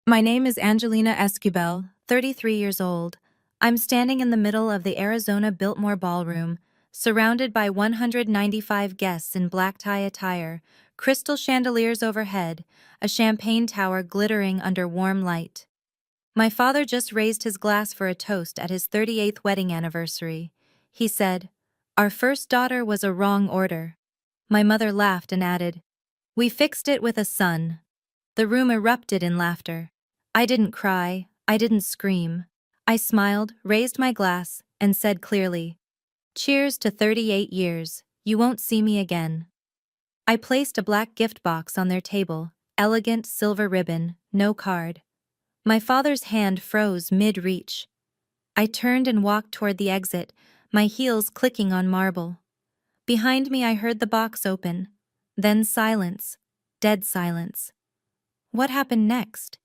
My name is Angelina Escubel, 33 years old. I'm standing in the middle of the Arizona Biltmore Ballroom, surrounded by 195 guests in black tie attire, crystal chandeliers overhead, a champagne tower glittering under warm light. My father just raised his glass for a toast at his 38th wedding anniversary. He said, "Our first daughter was a wrong order." My mother laughed and added, "We fixed it with a son." The room erupted in laughter. I didn't cry, I didn't scream. I smiled, raised my glass, and said clearly, "Cheers to 38 years, you won't see me again." I placed a black gift box on their table, elegant silver ribbon, no card. My father's hand froze mid-reach. I turned and walked toward the exit, my heels clicking on marble. Behind me I heard the box open. Then silence. Dead silence. What happened next?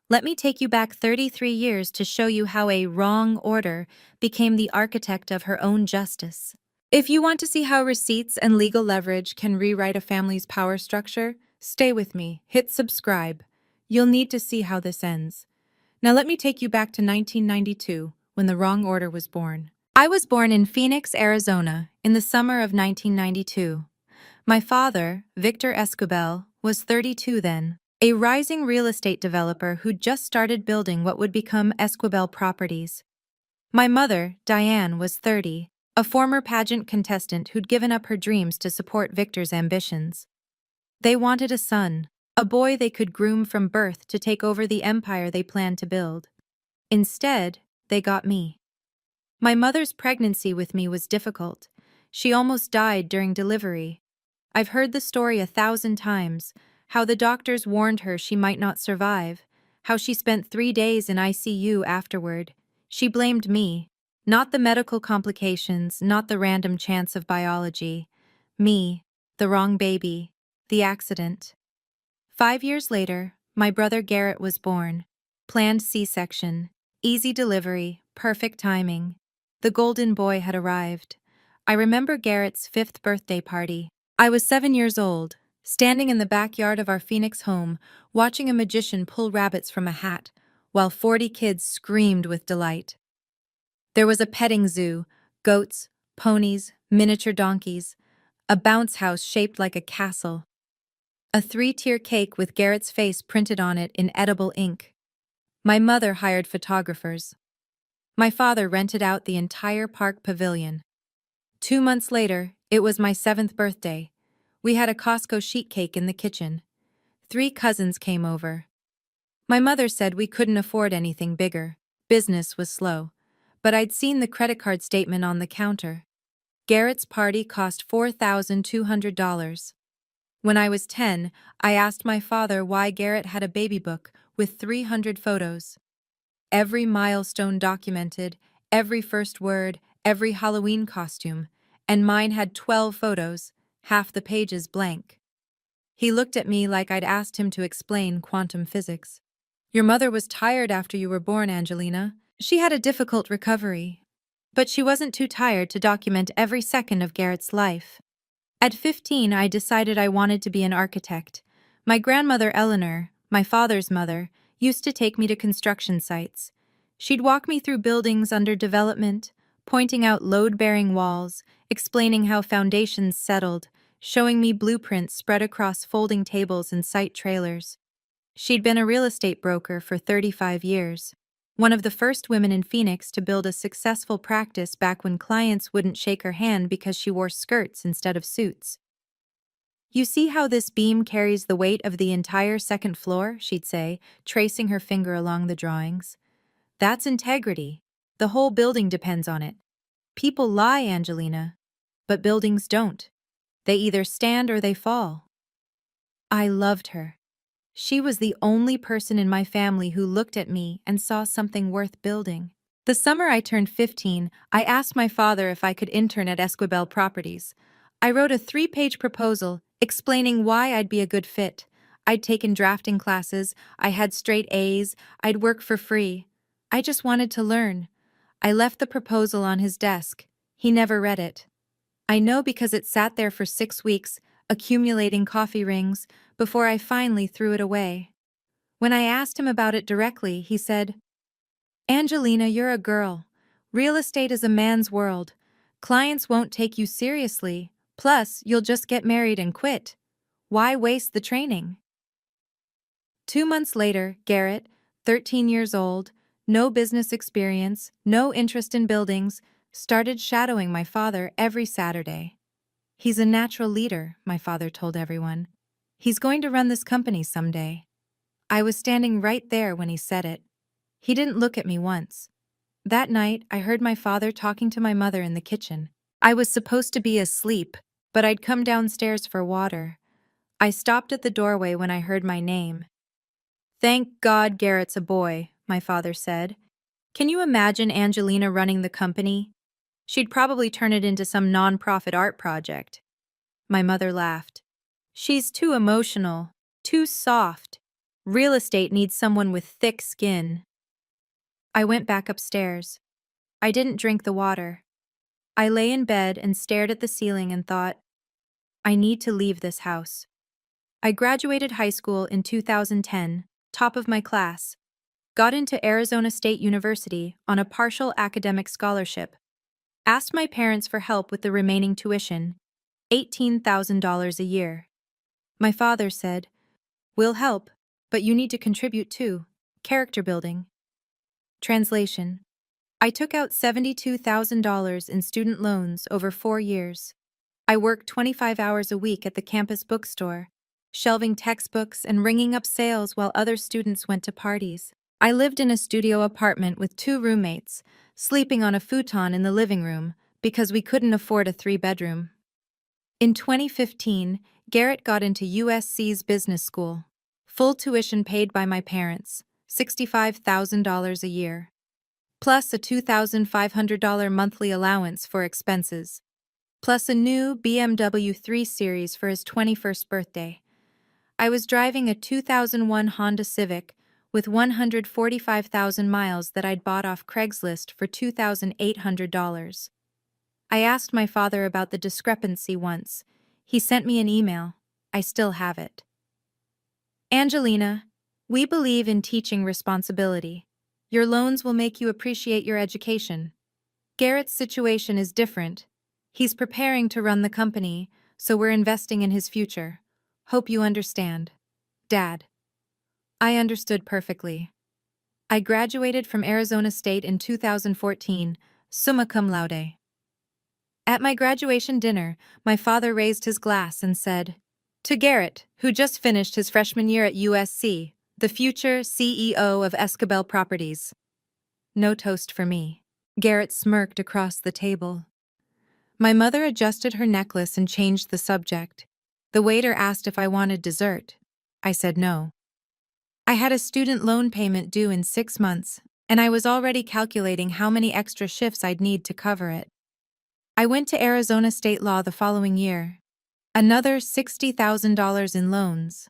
Let me take you back 33 years to show you how a wrong order became the architect of her own justice. If you want to see how receipts and legal leverage can rewrite a family's power structure, stay with me, hit subscribe. You'll need to see how this ends. Now let me take you back to 1992, when the wrong order was born. I was born in Phoenix, Arizona, in the summer of 1992. My father, Victor Escobel, was 32 then, a rising real estate developer who'd just started building what would become Esquibel Properties. My mother, Diane, was 30, a former pageant contestant who'd given up her dreams to support Victor's ambitions. They wanted a son, a boy they could groom from birth to take over the empire they planned to build. Instead, they got me. My mother's pregnancy with me was difficult. She almost died during delivery. I've heard the story 1,000 times, how the doctors warned her she might not survive, how she spent 3 days in ICU afterward. She blamed me, not the medical complications, not the random chance of biology. Me, the wrong baby, the accident. 5 years later, my brother Garrett was born. Planned C-section, easy delivery, perfect timing. The golden boy had arrived. I remember Garrett's 5th birthday party. I was 7 years old, standing in the backyard of our Phoenix home, watching a magician pull rabbits from a hat, while 40 kids screamed with delight. There was a petting zoo, goats, ponies, miniature donkeys, a bounce house shaped like a castle, a 3-tier cake with Garrett's face printed on it in edible ink. My mother hired photographers. My father rented out the entire park pavilion. 2 months later, it was my 7th birthday. We had a Costco sheet cake in the kitchen. 3 cousins came over. My mother said we couldn't afford anything bigger. Business was slow. But I'd seen the credit card statement on the counter. Garrett's party cost $4,200. When I was 10, I asked my father why Garrett had a baby book with 300 photos. Every milestone documented, every first word, every Halloween costume, and mine had 12 photos, half the pages blank. He looked at me like I'd asked him to explain quantum physics. "Your mother was tired after you were born, Angelina. She had a difficult recovery. But she wasn't too tired to document every second of Garrett's life." At 15, I decided I wanted to be an architect. My grandmother Eleanor, my father's mother, used to take me to construction sites. She'd walk me through buildings under development, pointing out load-bearing walls, explaining how foundations settled, showing me blueprints spread across folding tables and site trailers. She'd been a real estate broker for 35 years. One of the first women in Phoenix to build a successful practice back when clients wouldn't shake her hand because she wore skirts instead of suits. "You see how this beam carries the weight of the entire second floor," she'd say, tracing her finger along the drawings. "That's integrity. The whole building depends on it. People lie, Angelina, but buildings don't. They either stand or they fall." I loved her. She was the only person in my family who looked at me and saw something worth building. The summer I turned 15, I asked my father if I could intern at Esquibel Properties. I wrote a 3-page proposal explaining why I'd be a good fit. I'd taken drafting classes, I had straight A's, I'd work for free. I just wanted to learn. I left the proposal on his desk. He never read it. I know because it sat there for 6 weeks, accumulating coffee rings, before I finally threw it away. When I asked him about it directly, he said, "Angelina, you're a girl. Real estate is a man's world. Clients won't take you seriously. Plus, you'll just get married and quit. Why waste the training?" 2 months later, Garrett, 13 years old, no business experience, no interest in buildings, started shadowing my father every Saturday. "He's a natural leader," my father told everyone. "He's going to run this company someday." I was standing right there when he said it. He didn't look at me once. That night, I heard my father talking to my mother in the kitchen. I was supposed to be asleep, but I'd come downstairs for water. I stopped at the doorway when I heard my name. "Thank God Garrett's a boy," my father said. "Can you imagine Angelina running the company? She'd probably turn it into some non-profit art project." My mother laughed. "She's too emotional, too soft. Real estate needs someone with thick skin." I went back upstairs. I didn't drink the water. I lay in bed and stared at the ceiling and thought, I need to leave this house. I graduated high school in 2010, top of my class, got into Arizona State University on a partial academic scholarship, asked my parents for help with the remaining tuition, $18,000 a year. My father said, "We'll help, but you need to contribute too. Character building." Translation: I took out $72,000 in student loans over 4 years. I worked 25 hours a week at the campus bookstore, shelving textbooks and ringing up sales while other students went to parties. I lived in a studio apartment with 2 roommates, sleeping on a futon in the living room because we couldn't afford a 3-bedroom. In 2015, Garrett got into USC's business school. Full tuition paid by my parents, $65,000 a year, plus a $2,500 monthly allowance for expenses, plus a new BMW 3 Series for his 21st birthday. I was driving a 2001 Honda Civic with 145,000 miles that I'd bought off Craigslist for $2,800. I asked my father about the discrepancy once. He sent me an email. I still have it. "Angelina, we believe in teaching responsibility. Your loans will make you appreciate your education. Garrett's situation is different. He's preparing to run the company, so we're investing in his future. Hope you understand. Dad." I understood perfectly. I graduated from Arizona State in 2014, summa cum laude. At my graduation dinner, my father raised his glass and said, "To Garrett, who just finished his freshman year at USC, the future CEO of Escabel Properties." No toast for me. Garrett smirked across the table. My mother adjusted her necklace and changed the subject. The waiter asked if I wanted dessert. I said no. I had a student loan payment due in 6 months, and I was already calculating how many extra shifts I'd need to cover it. I went to Arizona State Law the following year. Another $60,000 in loans.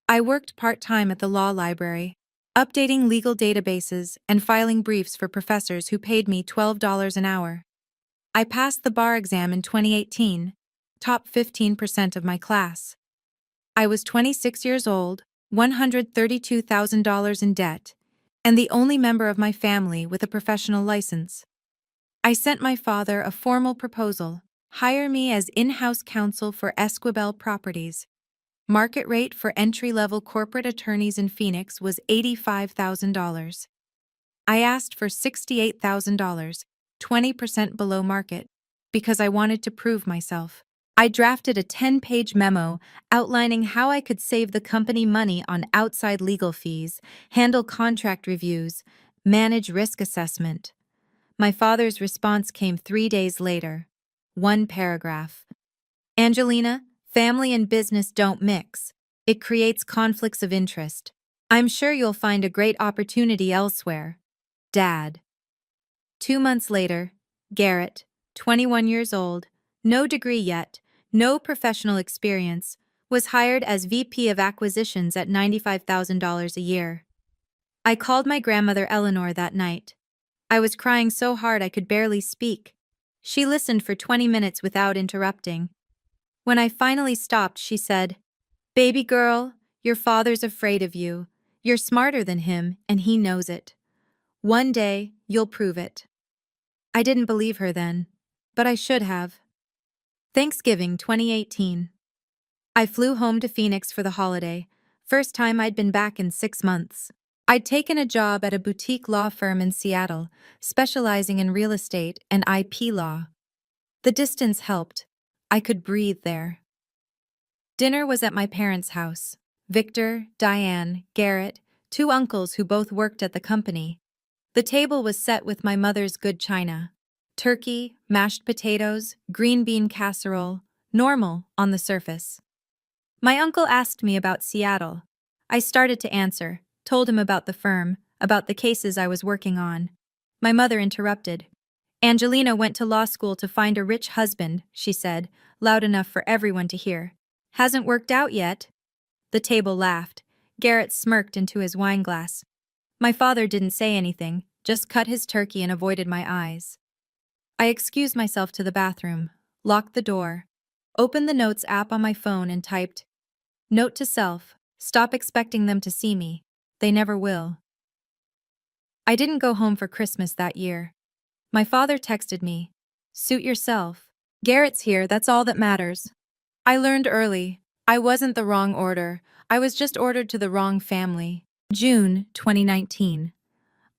I worked part-time at the law library, updating legal databases and filing briefs for professors who paid me $12 an hour. I passed the bar exam in 2018, top 15% of my class. I was 26 years old, $132,000 in debt, and the only member of my family with a professional license. I sent my father a formal proposal: hire me as in-house counsel for Esquibel Properties. Market rate for entry-level corporate attorneys in Phoenix was $85,000. I asked for $68,000, 20% below market, because I wanted to prove myself. I drafted a 10-page memo outlining how I could save the company money on outside legal fees, handle contract reviews, manage risk assessment. My father's response came 3 days later. 1 paragraph. "Angelina, family and business don't mix. It creates conflicts of interest. I'm sure you'll find a great opportunity elsewhere. Dad." 2 months later, Garrett, 21 years old, no degree yet, no professional experience, was hired as VP of Acquisitions at $95,000 a year. I called my grandmother Eleanor that night. I was crying so hard I could barely speak. She listened for 20 minutes without interrupting. When I finally stopped, she said, "Baby girl, your father's afraid of you. You're smarter than him, and he knows it. One day, you'll prove it. I didn't believe her then, but I should have. Thanksgiving 2018. I flew home to Phoenix for the holiday, first time I'd been back in 6 months. I'd taken a job at a boutique law firm in Seattle, specializing in real estate and IP law. The distance helped. I could breathe there. Dinner was at my parents' house. Victor, Diane, Garrett, two uncles who both worked at the company. The table was set with my mother's good china. Turkey, mashed potatoes, green bean casserole, normal on the surface. My uncle asked me about Seattle. I started to answer, told him about the firm, about the cases I was working on. My mother interrupted. Angelina went to law school to find a rich husband, she said, loud enough for everyone to hear. Hasn't worked out yet. The table laughed. Garrett smirked into his wineglass. My father didn't say anything, just cut his turkey and avoided my eyes. I excused myself to the bathroom, locked the door, opened the Notes app on my phone and typed, "Note to self, stop expecting them to see me. They never will." I didn't go home for Christmas that year. My father texted me, "Suit yourself. Garrett's here, that's all that matters." I learned early. I wasn't the wrong order. I was just ordered to the wrong family. June 2019.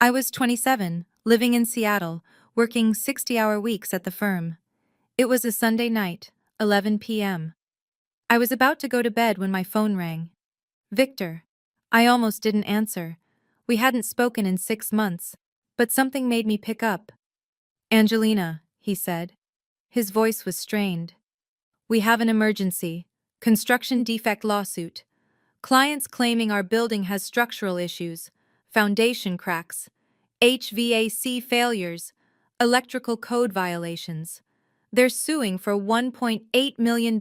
I was 27, living in Seattle, working 60-hour weeks at the firm. It was a Sunday night, 11 p.m. I was about to go to bed when my phone rang. Victor. I almost didn't answer. We hadn't spoken in 6 months, but something made me pick up. "Angelina," he said. His voice was strained. "We have an emergency. Construction defect lawsuit. Clients claiming our building has structural issues, foundation cracks, HVAC failures, electrical code violations. They're suing for $1.8 million.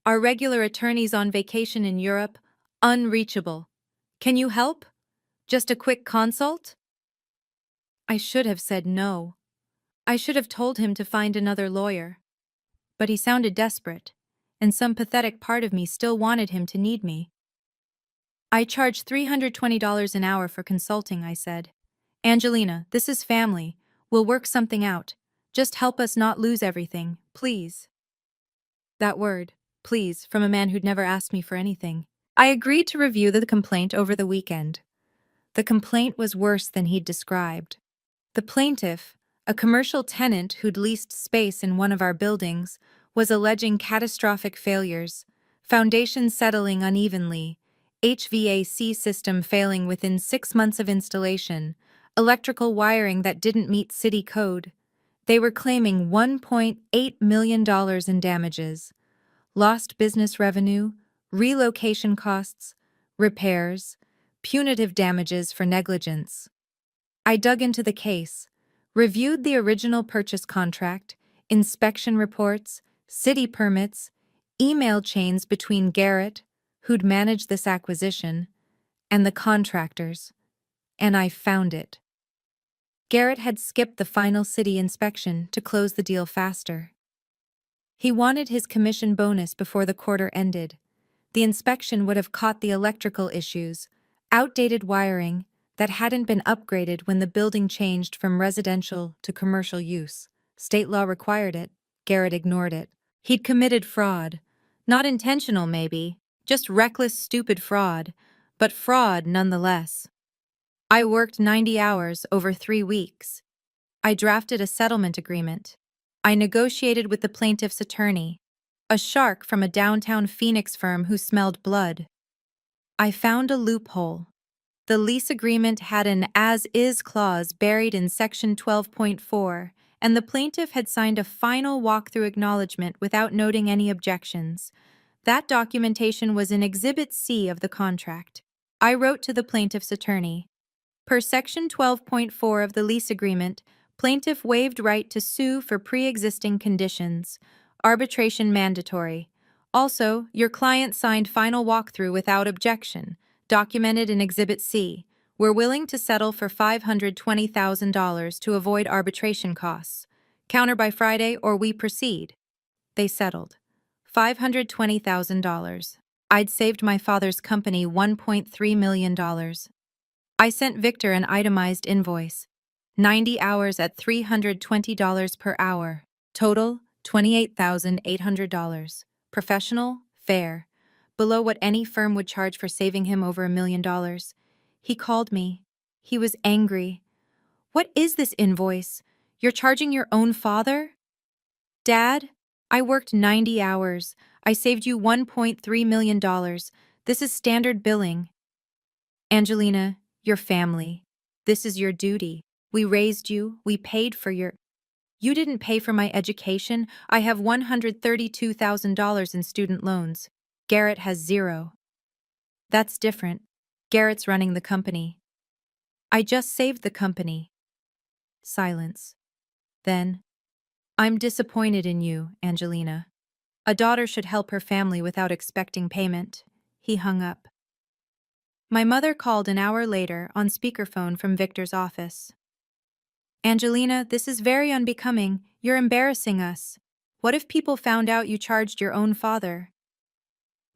Our regular attorney's on vacation in Europe, unreachable. Can you help? Just a quick consult?" I should have said no. I should have told him to find another lawyer. But he sounded desperate, and some pathetic part of me still wanted him to need me. "I charge $320 an hour for consulting," I said. "Angelina, this is family. We'll work something out. Just help us not lose everything, please." That word, please, from a man who'd never asked me for anything. I agreed to review the complaint over the weekend. The complaint was worse than he'd described. The plaintiff, a commercial tenant who'd leased space in one of our buildings, was alleging catastrophic failures, foundations settling unevenly, HVAC system failing within 6 months of installation, electrical wiring that didn't meet city code. They were claiming $1.8 million in damages, lost business revenue, relocation costs, repairs, punitive damages for negligence. I dug into the case, reviewed the original purchase contract, inspection reports, city permits, email chains between Garrett, who'd managed this acquisition, and the contractors, and I found it. Garrett had skipped the final city inspection to close the deal faster. He wanted his commission bonus before the quarter ended. The inspection would have caught the electrical issues, outdated wiring that hadn't been upgraded when the building changed from residential to commercial use. State law required it. Garrett ignored it. He'd committed fraud. Not intentional, maybe, just reckless, stupid fraud, but fraud nonetheless. I worked 90 hours over 3 weeks. I drafted a settlement agreement. I negotiated with the plaintiff's attorney, a shark from a downtown Phoenix firm who smelled blood. I found a loophole. The lease agreement had an as-is clause buried in Section 12.4, and the plaintiff had signed a final walkthrough acknowledgement without noting any objections. That documentation was in Exhibit C of the contract. I wrote to the plaintiff's attorney. Per Section 12.4 of the lease agreement, plaintiff waived right to sue for pre-existing conditions. Arbitration mandatory. Also, your client signed final walkthrough without objection, documented in Exhibit C. We're willing to settle for $520,000 to avoid arbitration costs. Counter by Friday or we proceed. They settled. $520,000. I'd saved my father's company $1.3 million. I sent Victor an itemized invoice. 90 hours at $320 per hour. Total, $28,800. Professional, fair. Below what any firm would charge for saving him over $1 million. He called me. He was angry. What is this invoice? You're charging your own father? Dad, I worked 90 hours. I saved you $1.3 million. This is standard billing. Angelina, your family. This is your duty. We raised you. We paid for your... You didn't pay for my education. I have $132,000 in student loans. Garrett has zero. That's different. Garrett's running the company. I just saved the company. Silence. Then, I'm disappointed in you, Angelina. A daughter should help her family without expecting payment. He hung up. My mother called an hour later on speakerphone from Victor's office. Angelina, this is very unbecoming. You're embarrassing us. What if people found out you charged your own father?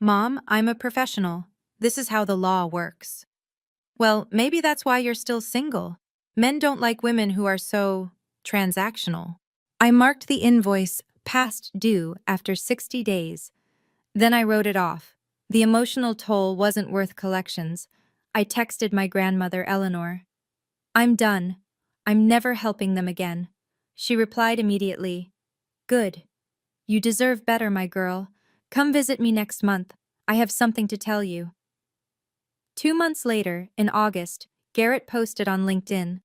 Mom, I'm a professional. This is how the law works. Well, maybe that's why you're still single. Men don't like women who are so transactional. I marked the invoice past due after 60 days. Then I wrote it off. The emotional toll wasn't worth collections. I texted my grandmother, Eleanor. I'm done. I'm never helping them again. She replied immediately. Good. You deserve better, my girl. Come visit me next month. I have something to tell you. 2 months later, in August, Garrett posted on LinkedIn.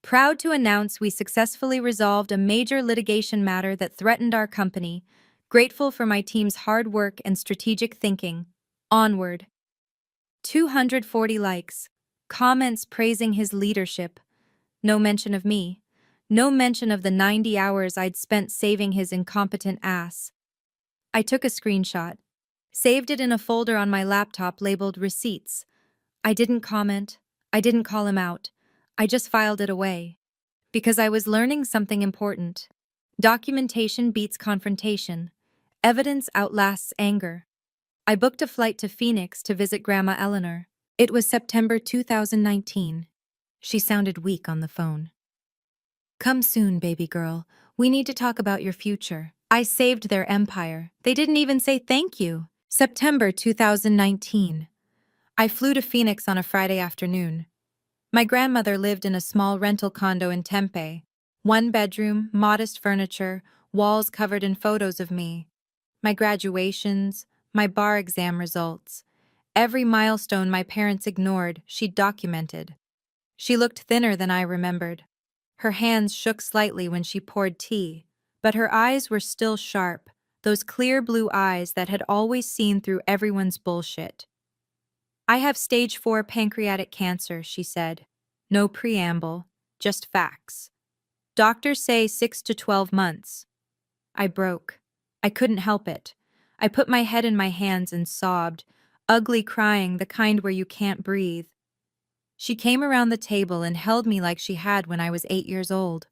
Proud to announce we successfully resolved a major litigation matter that threatened our company. Grateful for my team's hard work and strategic thinking. Onward. 240 likes. Comments praising his leadership. No mention of me. No mention of the 90 hours I'd spent saving his incompetent ass. I took a screenshot. Saved it in a folder on my laptop labeled Receipts. I didn't comment. I didn't call him out. I just filed it away. Because I was learning something important. Documentation beats confrontation. Evidence outlasts anger. I booked a flight to Phoenix to visit Grandma Eleanor. It was September 2019. She sounded weak on the phone. Come soon, baby girl. We need to talk about your future. I saved their empire. They didn't even say thank you. September 2019. I flew to Phoenix on a Friday afternoon. My grandmother lived in a small rental condo in Tempe. 1 bedroom, modest furniture, walls covered in photos of me. My graduations, my bar exam results. Every milestone my parents ignored, she documented. She looked thinner than I remembered. Her hands shook slightly when she poured tea, but her eyes were still sharp, those clear blue eyes that had always seen through everyone's bullshit. I have stage 4 pancreatic cancer, she said. No preamble, just facts. Doctors say 6 to 12 months. I broke. I couldn't help it. I put my head in my hands and sobbed, ugly crying, the kind where you can't breathe. She came around the table and held me like she had when I was 8 years old.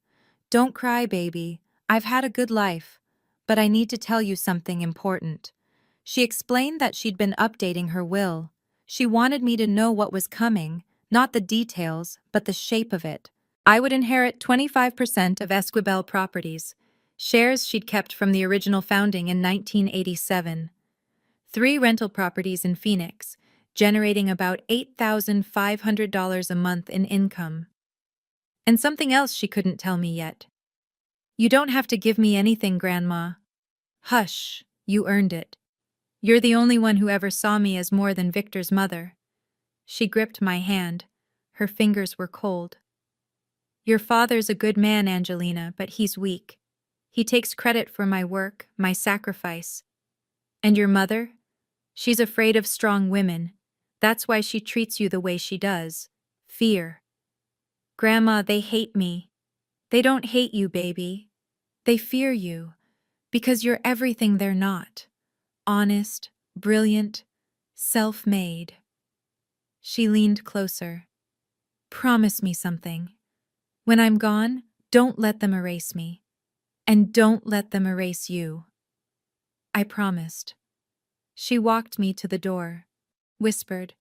Don't cry, baby. I've had a good life. But I need to tell you something important. She explained that she'd been updating her will. She wanted me to know what was coming, not the details, but the shape of it. I would inherit 25% of Esquibel Properties, shares she'd kept from the original founding in 1987. 3 rental properties in Phoenix, generating about $8,500 a month in income. And something else she couldn't tell me yet. You don't have to give me anything, Grandma. Hush, you earned it. You're the only one who ever saw me as more than Victor's mother. She gripped my hand. Her fingers were cold. Your father's a good man, Angelina, but he's weak. He takes credit for my work, my sacrifice. And your mother? She's afraid of strong women. That's why she treats you the way she does. Fear. Grandma, they hate me. They don't hate you, baby. They fear you, because you're everything they're not. Honest, brilliant, self-made. She leaned closer. Promise me something. When I'm gone, don't let them erase me. And don't let them erase you. I promised. She walked me to the door, whispered,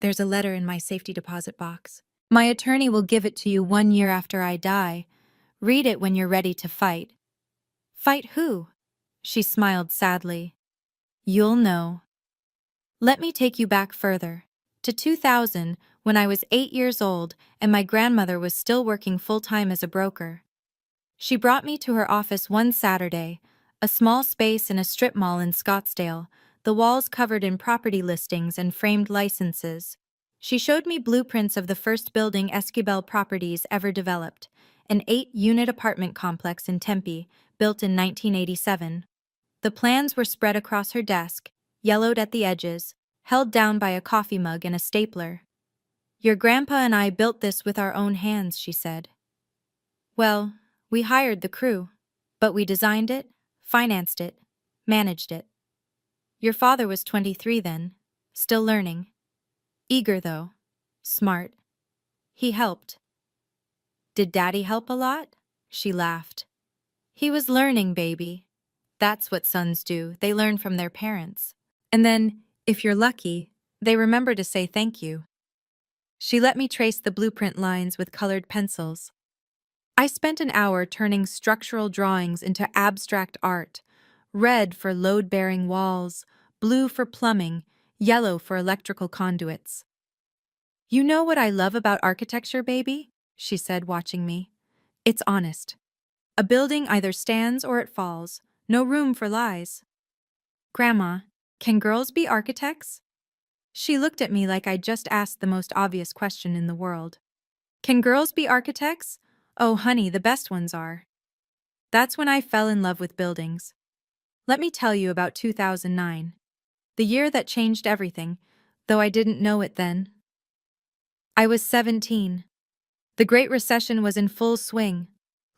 "There's a letter in my safety deposit box. My attorney will give it to you 1 year after I die. Read it when you're ready to fight." "Fight who?" She smiled sadly. "You'll know." Let me take you back further, to 2000, when I was 8 years old and my grandmother was still working full-time as a broker. She brought me to her office one Saturday, a small space in a strip mall in Scottsdale, the walls covered in property listings and framed licenses. She showed me blueprints of the first building Esquivel Properties ever developed, an 8-unit apartment complex in Tempe, built in 1987. The plans were spread across her desk, yellowed at the edges, held down by a coffee mug and a stapler. "Your grandpa and I built this with our own hands," she said. "Well, we hired the crew, but we designed it, financed it, managed it. Your father was 23 then, still learning. Eager though, smart. He helped." "Did Daddy help a lot?" She laughed. "He was learning, baby. That's what sons do, they learn from their parents. And then, if you're lucky, they remember to say thank you." She let me trace the blueprint lines with colored pencils. I spent an hour turning structural drawings into abstract art, red for load-bearing walls, blue for plumbing, yellow for electrical conduits. "You know what I love about architecture, baby?" she said, watching me. "It's honest. A building either stands or it falls, no room for lies." "Grandma, can girls be architects?" She looked at me like I'd just asked the most obvious question in the world. "Can girls be architects? Oh, honey, the best ones are." That's when I fell in love with buildings. Let me tell you about 2009, the year that changed everything, though I didn't know it then. I was 17. The Great Recession was in full swing.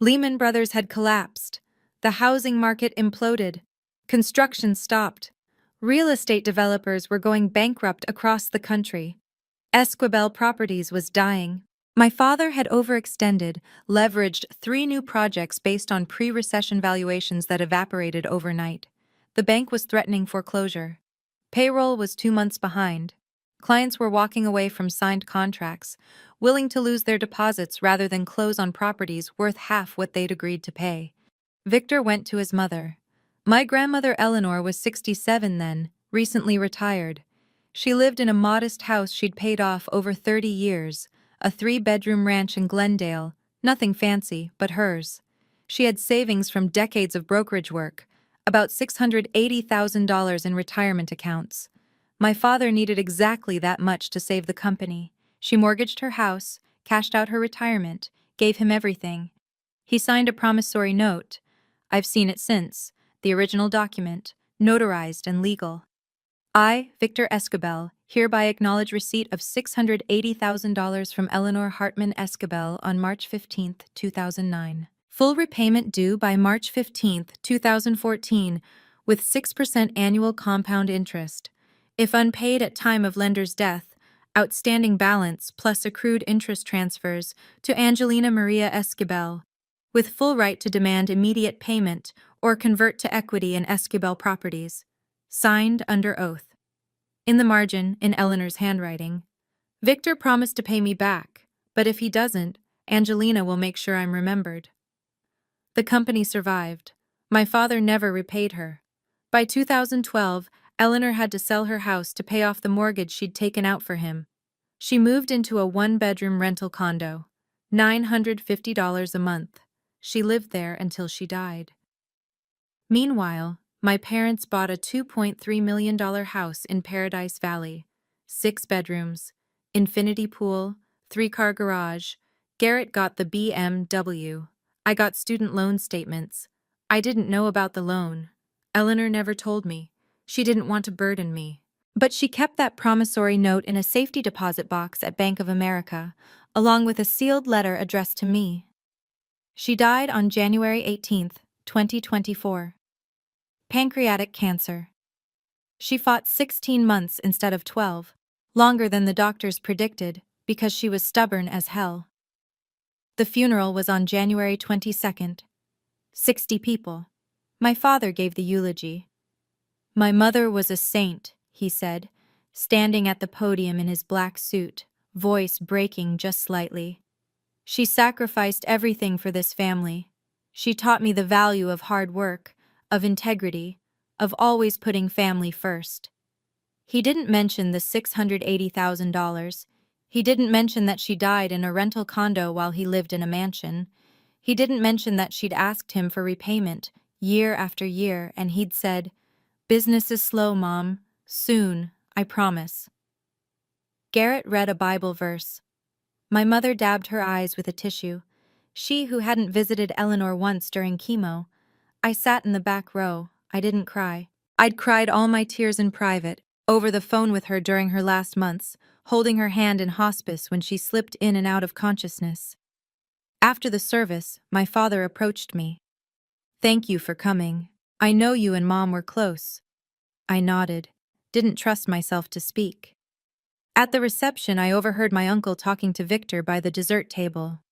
Lehman Brothers had collapsed. The housing market imploded. Construction stopped. Real estate developers were going bankrupt across the country. Esquivel Properties was dying. My father had overextended, leveraged 3 new projects based on pre-recession valuations that evaporated overnight. The bank was threatening foreclosure. Payroll was 2 months behind. Clients were walking away from signed contracts, willing to lose their deposits rather than close on properties worth half what they'd agreed to pay. Victor went to his mother. My grandmother Eleanor was 67 then, recently retired. She lived in a modest house she'd paid off over 30 years, a 3-bedroom ranch in Glendale, nothing fancy, but hers. She had savings from decades of brokerage work, about $680,000 in retirement accounts. My father needed exactly that much to save the company. She mortgaged her house, cashed out her retirement, gave him everything. He signed a promissory note. I've seen it since, the original document, notarized and legal. I, Victor Esquivel, hereby acknowledge receipt of $680,000 from Eleanor Hartman Esquivel on March 15, 2009. Full repayment due by March 15, 2014, with 6% annual compound interest. If unpaid at time of lender's death, outstanding balance plus accrued interest transfers to Angelina Maria Esquivel, with full right to demand immediate payment or convert to equity in Esquivel Properties. Signed under oath. In the margin, in Eleanor's handwriting, "Victor promised to pay me back, but if he doesn't, Angelina will make sure I'm remembered." The company survived. My father never repaid her. By 2012, Eleanor had to sell her house to pay off the mortgage she'd taken out for him. She moved into a 1-bedroom rental condo, $950 a month. She lived there until she died. Meanwhile, my parents bought a $2.3 million house in Paradise Valley, 6 bedrooms, infinity pool, 3-car garage. Garrett got the BMW. I got student loan statements. I didn't know about the loan. Eleanor never told me. She didn't want to burden me. But she kept that promissory note in a safety deposit box at Bank of America, along with a sealed letter addressed to me. She died on January 18, 2024. Pancreatic cancer. She fought 16 months instead of 12, longer than the doctors predicted, because she was stubborn as hell. The funeral was on January 22nd. 60 people. My father gave the eulogy. My mother was a saint, he said, standing at the podium in his black suit, voice breaking just slightly. She sacrificed everything for this family. She taught me the value of hard work, of integrity, of always putting family first. He didn't mention the $680,000. He didn't mention that she died in a rental condo while he lived in a mansion. He didn't mention that she'd asked him for repayment, year after year, and he'd said, "Business is slow, Mom. Soon, I promise." Garrett read a Bible verse. My mother dabbed her eyes with a tissue. She who hadn't visited Eleanor once during chemo. I sat in the back row. I didn't cry. I'd cried all my tears in private, over the phone with her during her last months, holding her hand in hospice when she slipped in and out of consciousness. After the service, my father approached me. "Thank you for coming. I know you and Mom were close." I nodded, didn't trust myself to speak. At the reception, I overheard my uncle talking to Victor by the dessert table.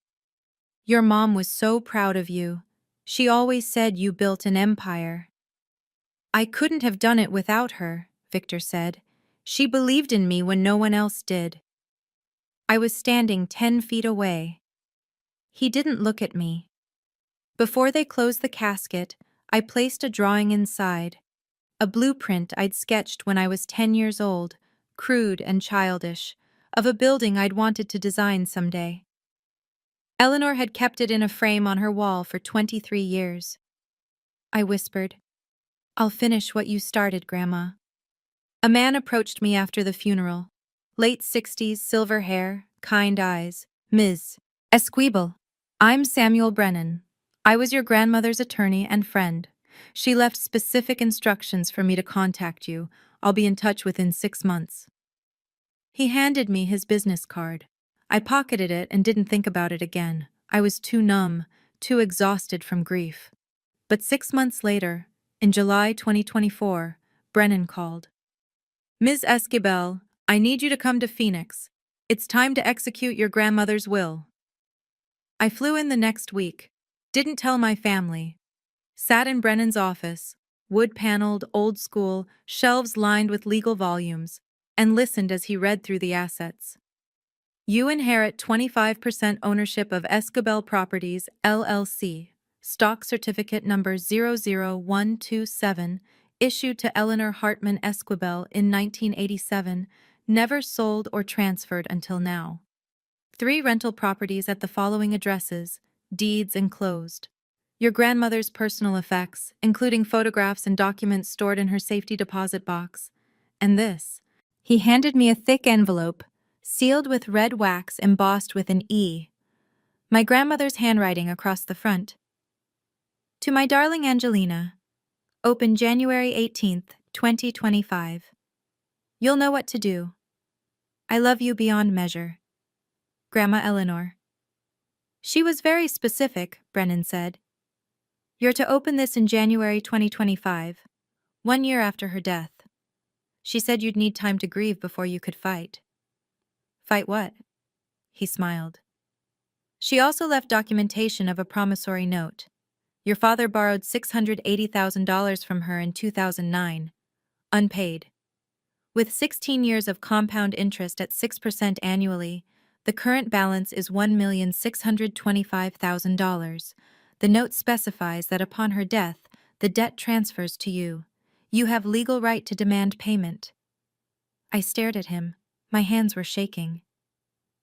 "Your mom was so proud of you. She always said you built an empire." "I couldn't have done it without her," Victor said. "She believed in me when no one else did." I was standing 10 feet away. He didn't look at me. Before they closed the casket, I placed a drawing inside. A blueprint I'd sketched when I was 10 years old, crude and childish, of a building I'd wanted to design someday. Eleanor had kept it in a frame on her wall for 23 years. I whispered, "I'll finish what you started, Grandma." A man approached me after the funeral. Late 60s, silver hair, kind eyes. "Ms. Esquibel, I'm Samuel Brennan. I was your grandmother's attorney and friend. She left specific instructions for me to contact you. I'll be in touch within 6 months." He handed me his business card. I pocketed it and didn't think about it again. I was too numb, too exhausted from grief. But 6 months later, in July 2024, Brennan called. "Ms. Esquibel, I need you to come to Phoenix. It's time to execute your grandmother's will." I flew in the next week. Didn't tell my family. Sat in Brennan's office, wood-paneled, old-school, shelves lined with legal volumes, and listened as he read through the assets. "You inherit 25% ownership of Esquibel Properties, LLC, stock certificate number 00127, issued to Eleanor Hartman Esquibel in 1987, never sold or transferred until now. 3 rental properties at the following addresses, deeds enclosed. Your grandmother's personal effects, including photographs and documents stored in her safety deposit box. And this." He handed me a thick envelope, sealed with red wax embossed with an E. My grandmother's handwriting across the front. "To my darling Angelina, open January 18th, 2025. You'll know what to do. I love you beyond measure. Grandma Eleanor." She was very specific, Brennan said. "You're to open this in January 2025, 1 year after her death. She said you'd need time to grieve before you could fight." "Fight what?" He smiled. "She also left documentation of a promissory note. Your father borrowed $680,000 from her in 2009, unpaid. With 16 years of compound interest at 6% annually, the current balance is $1,625,000. The note specifies that upon her death, the debt transfers to you. You have legal right to demand payment." I stared at him. My hands were shaking.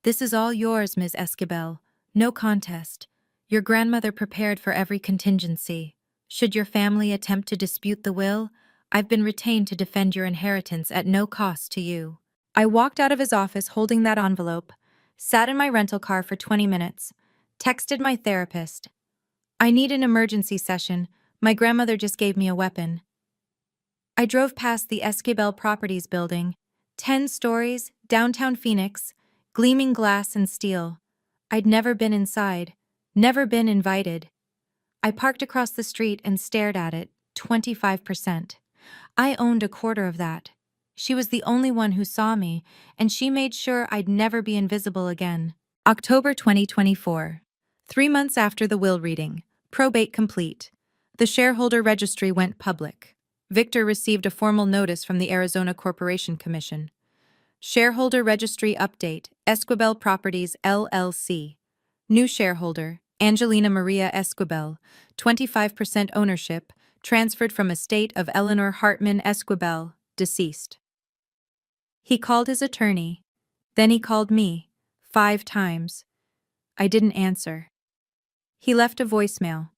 "This is all yours, Ms. Esquibel. No contest. Your grandmother prepared for every contingency. Should your family attempt to dispute the will, I've been retained to defend your inheritance at no cost to you." I walked out of his office holding that envelope, sat in my rental car for 20 minutes, texted my therapist. "I need an emergency session. My grandmother just gave me a weapon." I drove past the Esquibel Properties building, 10 stories, downtown Phoenix, gleaming glass and steel. I'd never been inside, never been invited. I parked across the street and stared at it, 25%. I owned a quarter of that. She was the only one who saw me, and she made sure I'd never be invisible again. October 2024. 3 months after the will reading. Probate complete. The shareholder registry went public. Victor received a formal notice from the Arizona Corporation Commission. Shareholder Registry Update, Esquivel Properties LLC. New shareholder, Angelina Maria Esquivel, 25% ownership, transferred from estate of Eleanor Hartman Esquivel, deceased. He called his attorney. Then he called me, 5 times. I didn't answer. He left a voicemail.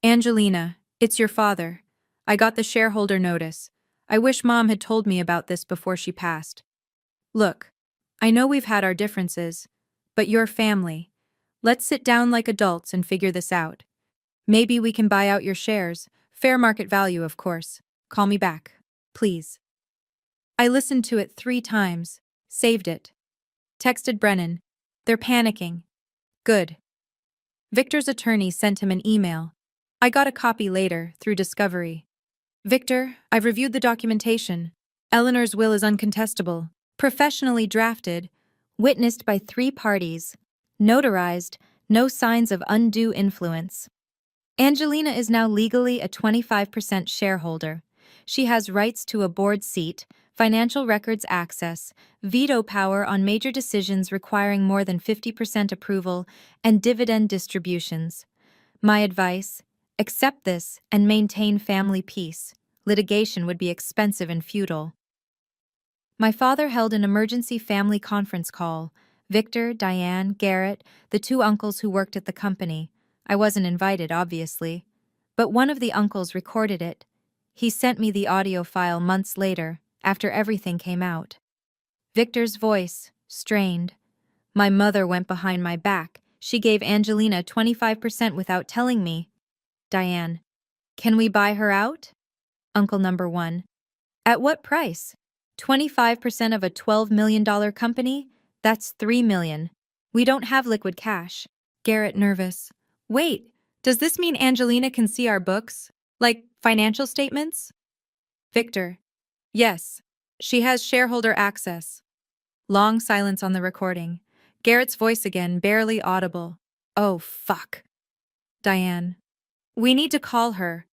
Angelina, it's your father. I got the shareholder notice. I wish Mom had told me about this before she passed. Look, I know we've had our differences, but you're family. Let's sit down like adults and figure this out. Maybe we can buy out your shares, fair market value, of course. Call me back, please. I listened to it 3 times, saved it. Texted Brennan. They're panicking. Good. Victor's attorney sent him an email. I got a copy later, through Discovery. Victor, I've reviewed the documentation. Eleanor's will is uncontestable, professionally drafted, witnessed by 3 parties, notarized, no signs of undue influence. Angelina is now legally a 25% shareholder. She has rights to a board seat, financial records access, veto power on major decisions requiring more than 50% approval, and dividend distributions. My advice: accept this and maintain family peace. Litigation would be expensive and futile. My father held an emergency family conference call. Victor, Diane, Garrett, the 2 uncles who worked at the company. I wasn't invited, obviously. But one of the uncles recorded it. He sent me the audio file months later, after everything came out. Victor's voice, strained. My mother went behind my back. She gave Angelina 25% without telling me. Diane. Can we buy her out? Uncle number 1. At what price? 25% of a $12 million company? That's $3 million. We don't have liquid cash. Garrett, nervous. Wait, does this mean Angelina can see our books? Like financial statements? Victor. Yes. She has shareholder access. Long silence on the recording. Garrett's voice again, barely audible. Oh, fuck. Diane. We need to call her.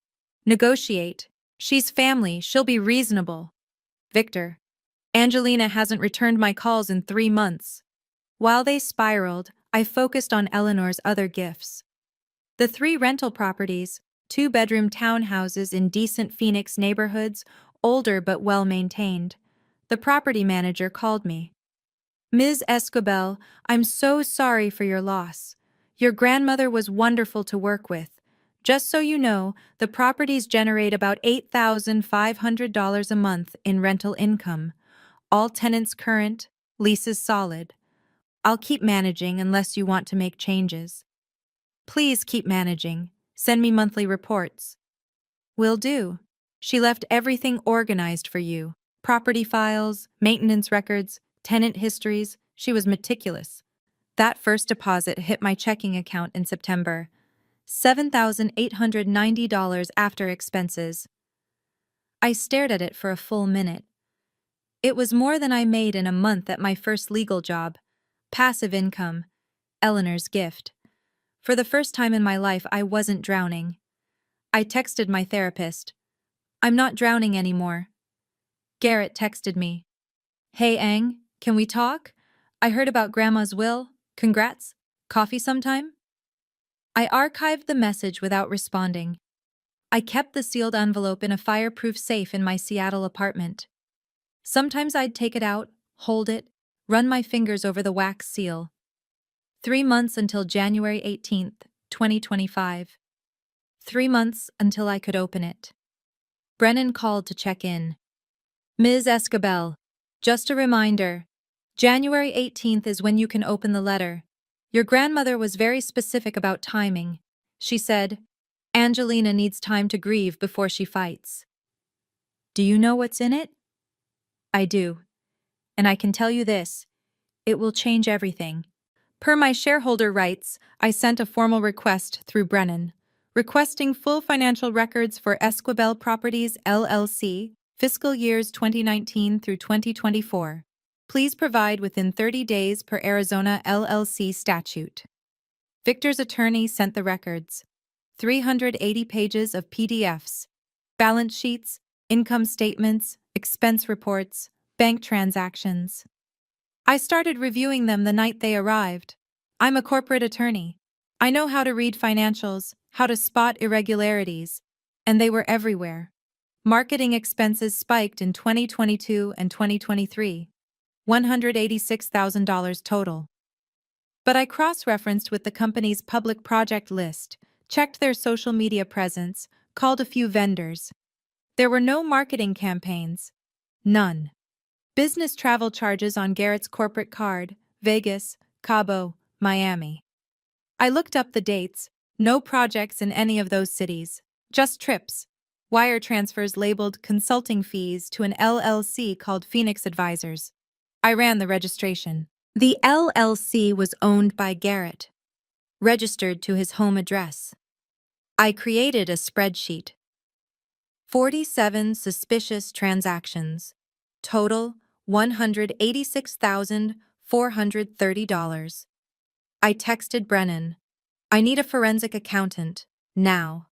Negotiate. She's family, she'll be reasonable. Victor. Angelina hasn't returned my calls in 3 months. While they spiraled, I focused on Eleanor's other gifts. The 3 rental properties, 2-bedroom townhouses in decent Phoenix neighborhoods, older but well-maintained. The property manager called me. Ms. Esquivel, I'm so sorry for your loss. Your grandmother was wonderful to work with. Just so you know, the properties generate about $8,500 a month in rental income. All tenants current, leases solid. I'll keep managing unless you want to make changes. Please keep managing. Send me monthly reports. Will do. She left everything organized for you. Property files, maintenance records, tenant histories. She was meticulous. That first deposit hit my checking account in September. $7,890 after expenses. I stared at it for a full minute. It was more than I made in a month at my first legal job. Passive income. Eleanor's gift. For the first time in my life, I wasn't drowning. I texted my therapist. I'm not drowning anymore. Garrett texted me. Hey, Ang, can we talk? I heard about Grandma's will. Congrats. Coffee sometime? I archived the message without responding. I kept the sealed envelope in a fireproof safe in my Seattle apartment. Sometimes I'd take it out, hold it, run my fingers over the wax seal. 3 months until January 18th, 2025. 3 months until I could open it. Brennan called to check in. Ms. Esquivel, just a reminder. January 18th is when you can open the letter. Your grandmother was very specific about timing. She said, Angelina needs time to grieve before she fights. Do you know what's in it? I do. And I can tell you this, it will change everything. Per my shareholder rights, I sent a formal request through Brennan, requesting full financial records for Esquivel Properties LLC, fiscal years 2019 through 2024. Please provide within 30 days per Arizona LLC statute. Victor's attorney sent the records. 380 pages of PDFs. balance sheets, income statements, expense reports, bank transactions. I started reviewing them the night they arrived. I'm a corporate attorney. I know how to read financials, how to spot irregularities, and they were everywhere. Marketing expenses spiked in 2022 and 2023, $186,000 total. But I cross-referenced with the company's public project list, checked their social media presence, called a few vendors. There were no marketing campaigns. None. Business travel charges on Garrett's corporate card, Vegas, Cabo, Miami. I looked up the dates, no projects in any of those cities, just trips. Wire transfers labeled consulting fees to an LLC called Phoenix Advisors. I ran the registration. The LLC was owned by Garrett, registered to his home address. I created a spreadsheet. 47 suspicious transactions. Total $186,430. I texted Brennan. I need a forensic accountant, now.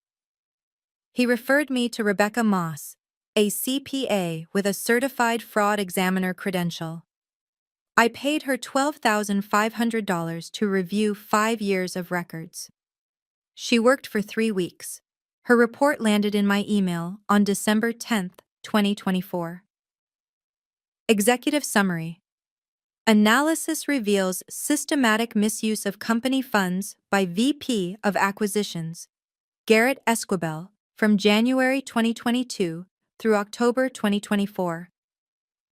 He referred me to Rebecca Moss, a CPA with a certified fraud examiner credential. I paid her $12,500 to review 5 years of records. She worked for 3 weeks. Her report landed in my email on December 10, 2024. Executive Summary. Analysis reveals systematic misuse of company funds by VP of Acquisitions, Garrett Esquivel, from January 2022 through October 2024.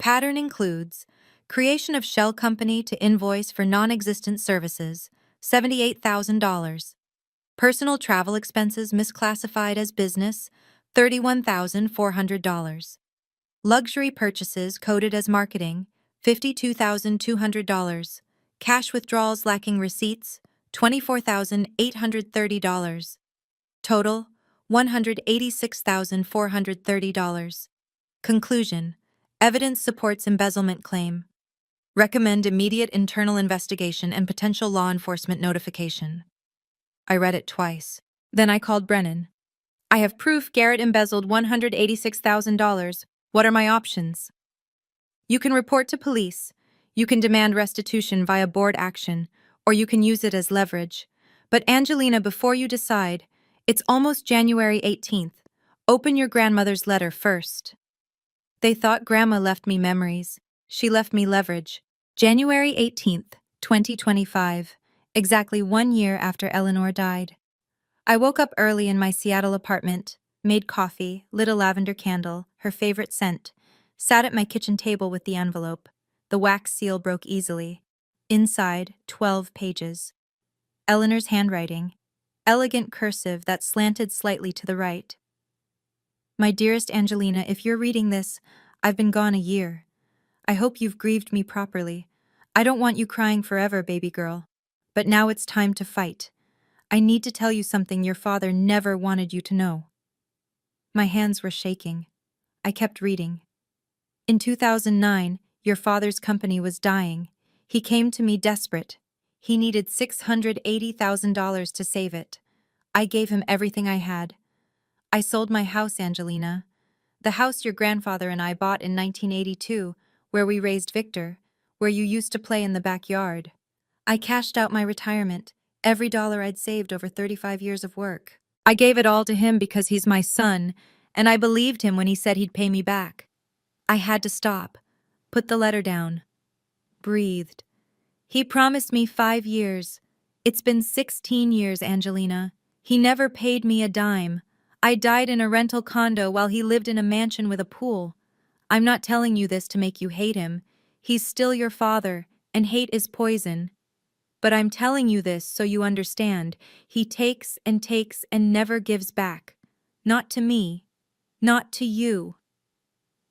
Pattern includes creation of shell company to invoice for non-existent services, $78,000. Personal travel expenses misclassified as business, $31,400. Luxury purchases coded as marketing, $52,200. Cash withdrawals lacking receipts, $24,830. Total, $186,430. Conclusion: evidence supports embezzlement claim. Recommend immediate internal investigation and potential law enforcement notification. I read it twice. Then I called Brennan. I have proof Garrett embezzled $186,000. What are my options? You can report to police. You can demand restitution via board action, or you can use it as leverage. But Angelina, before you decide, it's almost January 18th. Open your grandmother's letter first. They thought Grandma left me memories. She left me leverage. January 18th, 2025, exactly 1 year after Eleanor died. I woke up early in my Seattle apartment, made coffee, lit a lavender candle, her favorite scent, sat at my kitchen table with the envelope. The wax seal broke easily. Inside, 12 pages. Eleanor's handwriting, elegant cursive that slanted slightly to the right. My dearest Angelina, if you're reading this, I've been gone a year. I hope you've grieved me properly. I don't want you crying forever, baby girl. But now it's time to fight. I need to tell you something your father never wanted you to know. My hands were shaking. I kept reading. In 2009, your father's company was dying. He came to me desperate. He needed $680,000 to save it. I gave him everything I had. I sold my house, Angelina. The house your grandfather and I bought in 1982, where we raised Victor, where you used to play in the backyard. I cashed out my retirement, every dollar I'd saved over 35 years of work. I gave it all to him because he's my son, and I believed him when he said he'd pay me back. I had to stop, put the letter down, breathed. He promised me 5 years. It's been 16 years, Angelina. He never paid me a dime. I died in a rental condo while he lived in a mansion with a pool. I'm not telling you this to make you hate him. He's still your father, and hate is poison. But I'm telling you this so you understand. He takes and never gives back. Not to me. Not to you.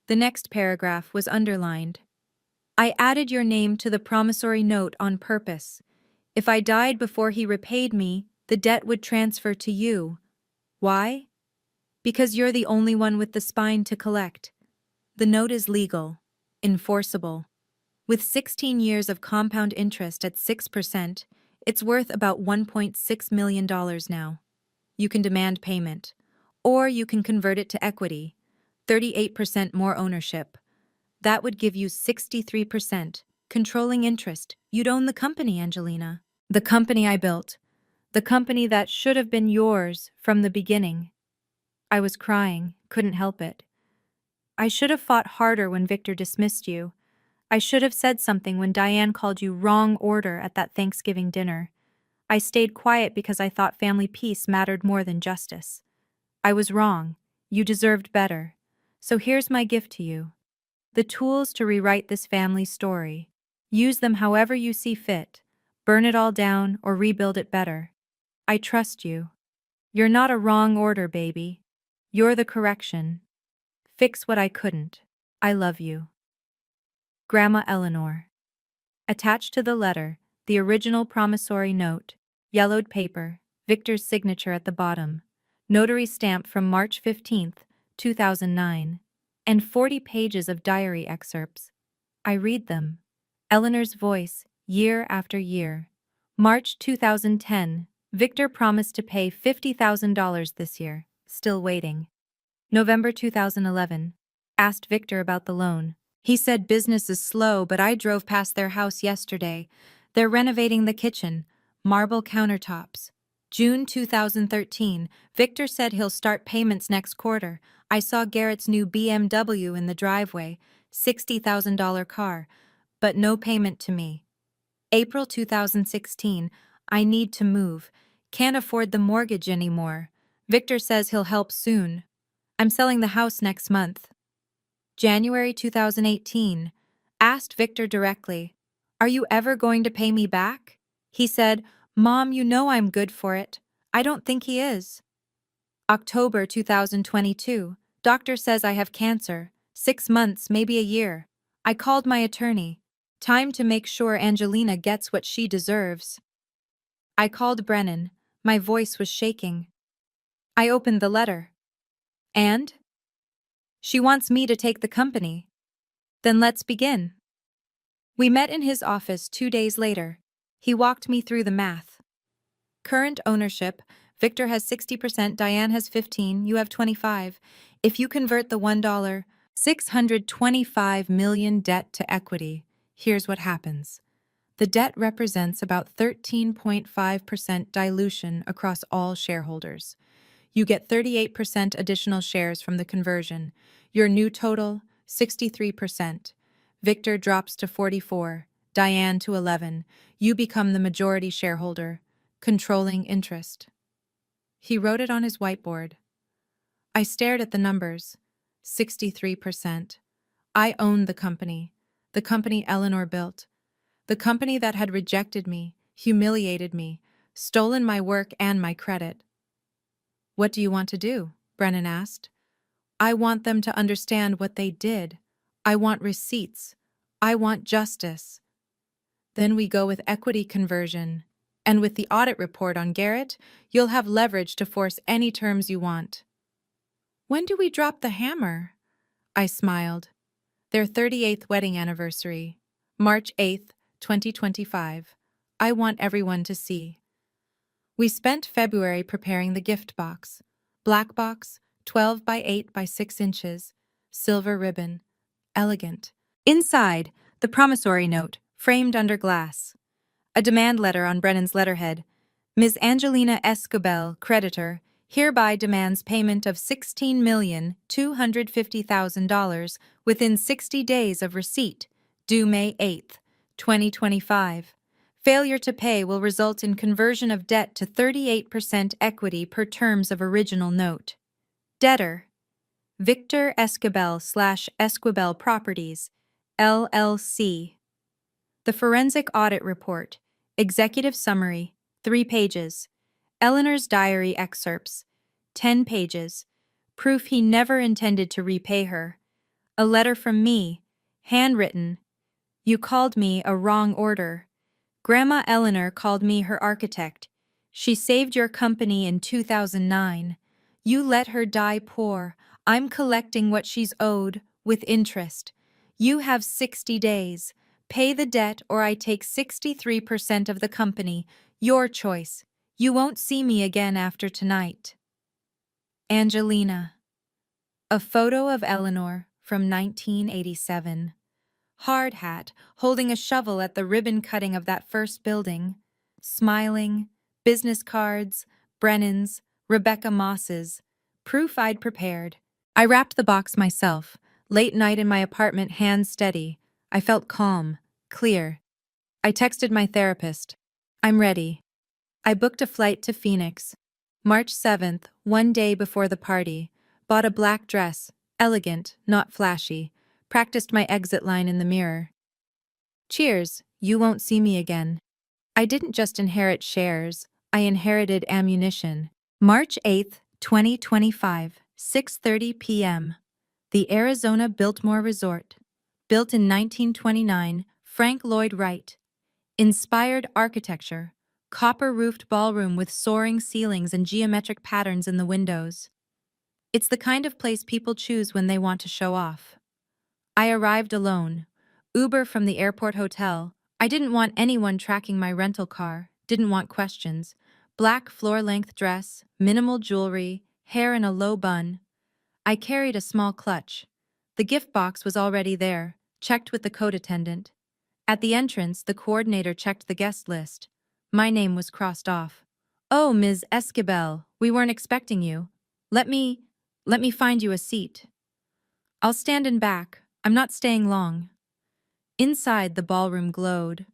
The next paragraph was underlined. I added your name to the promissory note on purpose. If I died before he repaid me, the debt would transfer to you. Why? Because you're the only one with the spine to collect. The note is legal, enforceable. With 16 years of compound interest at 6%, it's worth about $1.6 million now. You can demand payment, Or you can convert it to equity, 38% more ownership. That would give you 63%. Controlling interest. You'd own the company, Angelina. The company I built. The company that should have been yours from the beginning. I was crying, couldn't help it. I should have fought harder when Victor dismissed you. I should have said something when Diane called you wrong order at that Thanksgiving dinner. I stayed quiet because I thought family peace mattered more than justice. I was wrong. You deserved better. So here's my gift to you. The tools to rewrite this family story. Use them however you see fit. Burn it all down or rebuild it better. I trust you. You're not a wrong order, baby. You're the correction. Fix what I couldn't. I love you. Grandma Eleanor. Attached to the letter, the original promissory note, yellowed paper, Victor's signature at the bottom, notary stamp from March 15th, 2009, and 40 pages of diary excerpts. I read them. Eleanor's voice, year after year. March 2010, Victor promised to pay $50,000 this year, still waiting. November 2011, asked Victor about the loan. He said business is slow, but I drove past their house yesterday. They're renovating the kitchen, marble countertops. June 2013, Victor said he'll start payments next quarter. I saw Garrett's new BMW in the driveway, $60,000 car, but no payment to me. April 2016, I need to move. Can't afford the mortgage anymore. Victor says he'll help soon. I'm selling the house next month. January 2018, asked Victor directly, "Are you ever going to pay me back?" He said, "Mom, you know I'm good for it." I don't think he is. October 2022, doctor says I have cancer, 6 months, maybe a year. I called my attorney. Time to make sure Angelina gets what she deserves. I called Brennan. My voice was shaking. I opened the letter. And? She wants me to take the company. Then let's begin. We met in his office 2 days later. He walked me through the math. Current ownership, Victor has 60%, Diane has 15%, you have 25%. If you convert the $625 million debt to equity, here's what happens. The debt represents about 13.5% dilution across all shareholders. You get 38% additional shares from the conversion. Your new total, 63%. Victor drops to 44%, Diane to 11%. You become the majority shareholder, controlling interest. He wrote it on his whiteboard. I stared at the numbers. 63%. I owned the company Eleanor built. The company that had rejected me, humiliated me, stolen my work and my credit. What do you want to do? Brennan asked. I want them to understand what they did. I want receipts. I want justice. Then we go with equity conversion. And with the audit report on Garrett, you'll have leverage to force any terms you want. When do we drop the hammer? I smiled. Their 38th wedding anniversary, March 8th, 2025. I want everyone to see. We spent February preparing the gift box. Black box, 12 by 8 by 6 inches, silver ribbon, elegant. Inside, the promissory note, framed under glass. A demand letter on Brennan's letterhead. Ms. Angelina Escobel, creditor, hereby demands payment of $16,250,000 within 60 days of receipt, due May 8th, 2025. Failure to pay will result in conversion of debt to 38% equity per terms of original note. Debtor, Victor Escobel / Esquibel Properties, LLC. The Forensic Audit Report, Executive Summary, 3 pages. Eleanor's diary excerpts, 10 pages. Proof he never intended to repay her. A letter from me, handwritten. You called me a wrong order. Grandma Eleanor called me her architect. She saved your company in 2009. You let her die poor. I'm collecting what she's owed, with interest. You have 60 days. Pay the debt or I take 63% of the company. Your choice. You won't see me again after tonight. Angelina. A photo of Eleanor from 1987. Hard hat, holding a shovel at the ribbon cutting of that first building. Smiling, business cards, Brennan's, Rebecca Moss's. Proof I'd prepared. I wrapped the box myself. Late night in my apartment, hands steady. I felt calm, clear. I texted my therapist. I'm ready. I booked a flight to Phoenix. March 7th, one day before the party. Bought a black dress, elegant, not flashy. Practiced my exit line in the mirror. Cheers, you won't see me again. I didn't just inherit shares, I inherited ammunition. March 8th, 2025, 6:30 p.m. The Arizona Biltmore Resort. Built in 1929, Frank Lloyd Wright. Inspired architecture. Copper-roofed ballroom with soaring ceilings and geometric patterns in the windows. It's the kind of place people choose when they want to show off. I arrived alone. Uber from the airport hotel. I didn't want anyone tracking my rental car, didn't want questions. Black floor-length dress, minimal jewelry, hair in a low bun. I carried a small clutch. The gift box was already there, checked with the code attendant. At the entrance, the coordinator checked the guest list. My name was crossed off. Oh, Ms. Esquivel, we weren't expecting you. Let me find you a seat. I'll stand in back. I'm not staying long. Inside, the ballroom glowed.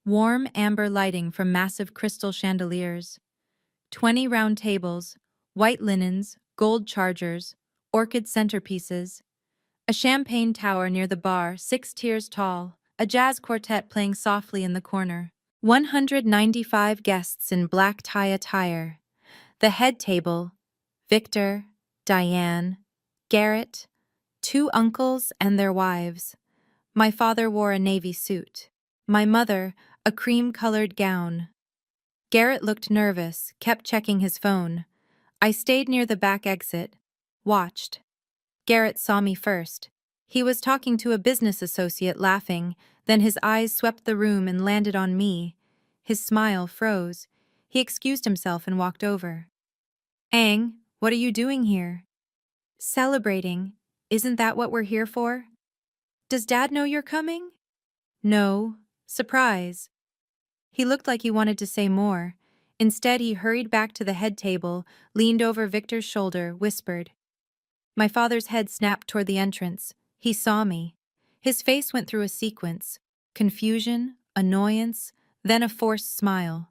Warm amber lighting from massive crystal chandeliers. 20 round tables, white linens, gold chargers, orchid centerpieces. A champagne tower near the bar, 6 tiers tall, a jazz quartet playing softly in the corner. 195 guests in black tie attire. The head table, Victor, Diane, Garrett, 2 uncles and their wives. My father wore a navy suit. My mother, a cream-colored gown. Garrett looked nervous, kept checking his phone. I stayed near the back exit, watched. Garrett saw me first. He was talking to a business associate, laughing, then his eyes swept the room and landed on me. His smile froze. He excused himself and walked over. Ang, what are you doing here? Celebrating. Isn't that what we're here for? Does Dad know you're coming? No. Surprise. He looked like he wanted to say more. Instead, he hurried back to the head table, leaned over Victor's shoulder, whispered. My father's head snapped toward the entrance. He saw me. His face went through a sequence. Confusion, annoyance, then a forced smile.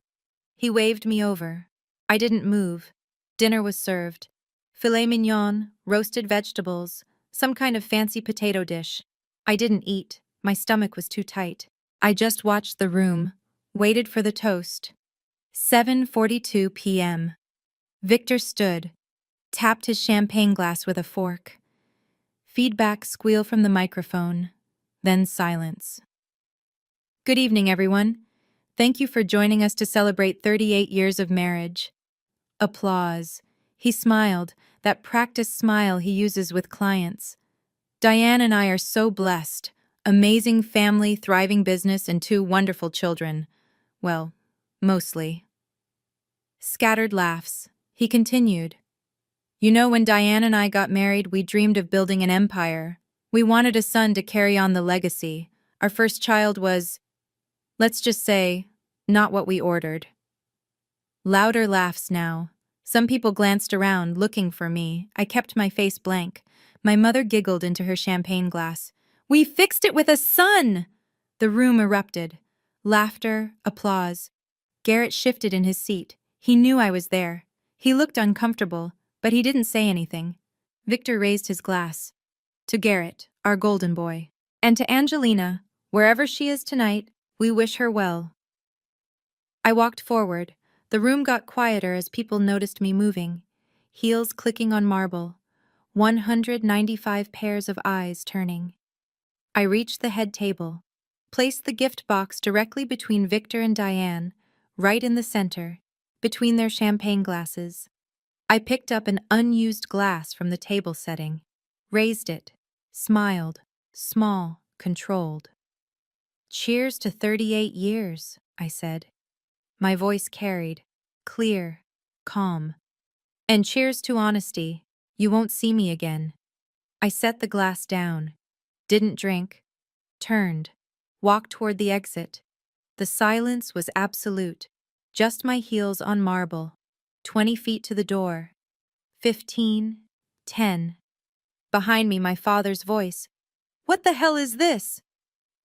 He waved me over. I didn't move. Dinner was served. Filet mignon, roasted vegetables, some kind of fancy potato dish. I didn't eat. My stomach was too tight. I just watched the room, waited for the toast. 7:42 p.m. Victor stood, tapped his champagne glass with a fork. Feedback squeal from the microphone, then silence. Good evening, everyone. Thank you for joining us to celebrate 38 years of marriage. Applause. He smiled, that practiced smile he uses with clients. Diane and I are so blessed. Amazing family, thriving business, and 2 wonderful children. Well, mostly. Scattered laughs. He continued. You know, when Diane and I got married, we dreamed of building an empire. We wanted a son to carry on the legacy. Our first child was, let's just say, not what we ordered. Louder laughs now. Some people glanced around, looking for me. I kept my face blank. My mother giggled into her champagne glass. We fixed it with a son! The room erupted. Laughter, applause. Garrett shifted in his seat. He knew I was there. He looked uncomfortable, but he didn't say anything. Victor raised his glass. To Garrett, our golden boy. And to Angelina, wherever she is tonight, we wish her well. I walked forward. The room got quieter as people noticed me moving. Heels clicking on marble. 195 pairs of eyes turning. I reached the head table. Placed the gift box directly between Victor and Diane, right in the center, between their champagne glasses. I picked up an unused glass from the table setting, raised it, smiled, small, controlled. Cheers to 38 years, I said. My voice carried, clear, calm. And cheers to honesty. You won't see me again. I set the glass down. Didn't drink. Turned. Walked toward the exit. The silence was absolute. Just my heels on marble. 20 feet to the door. 15. 10. Behind me, my father's voice. What the hell is this?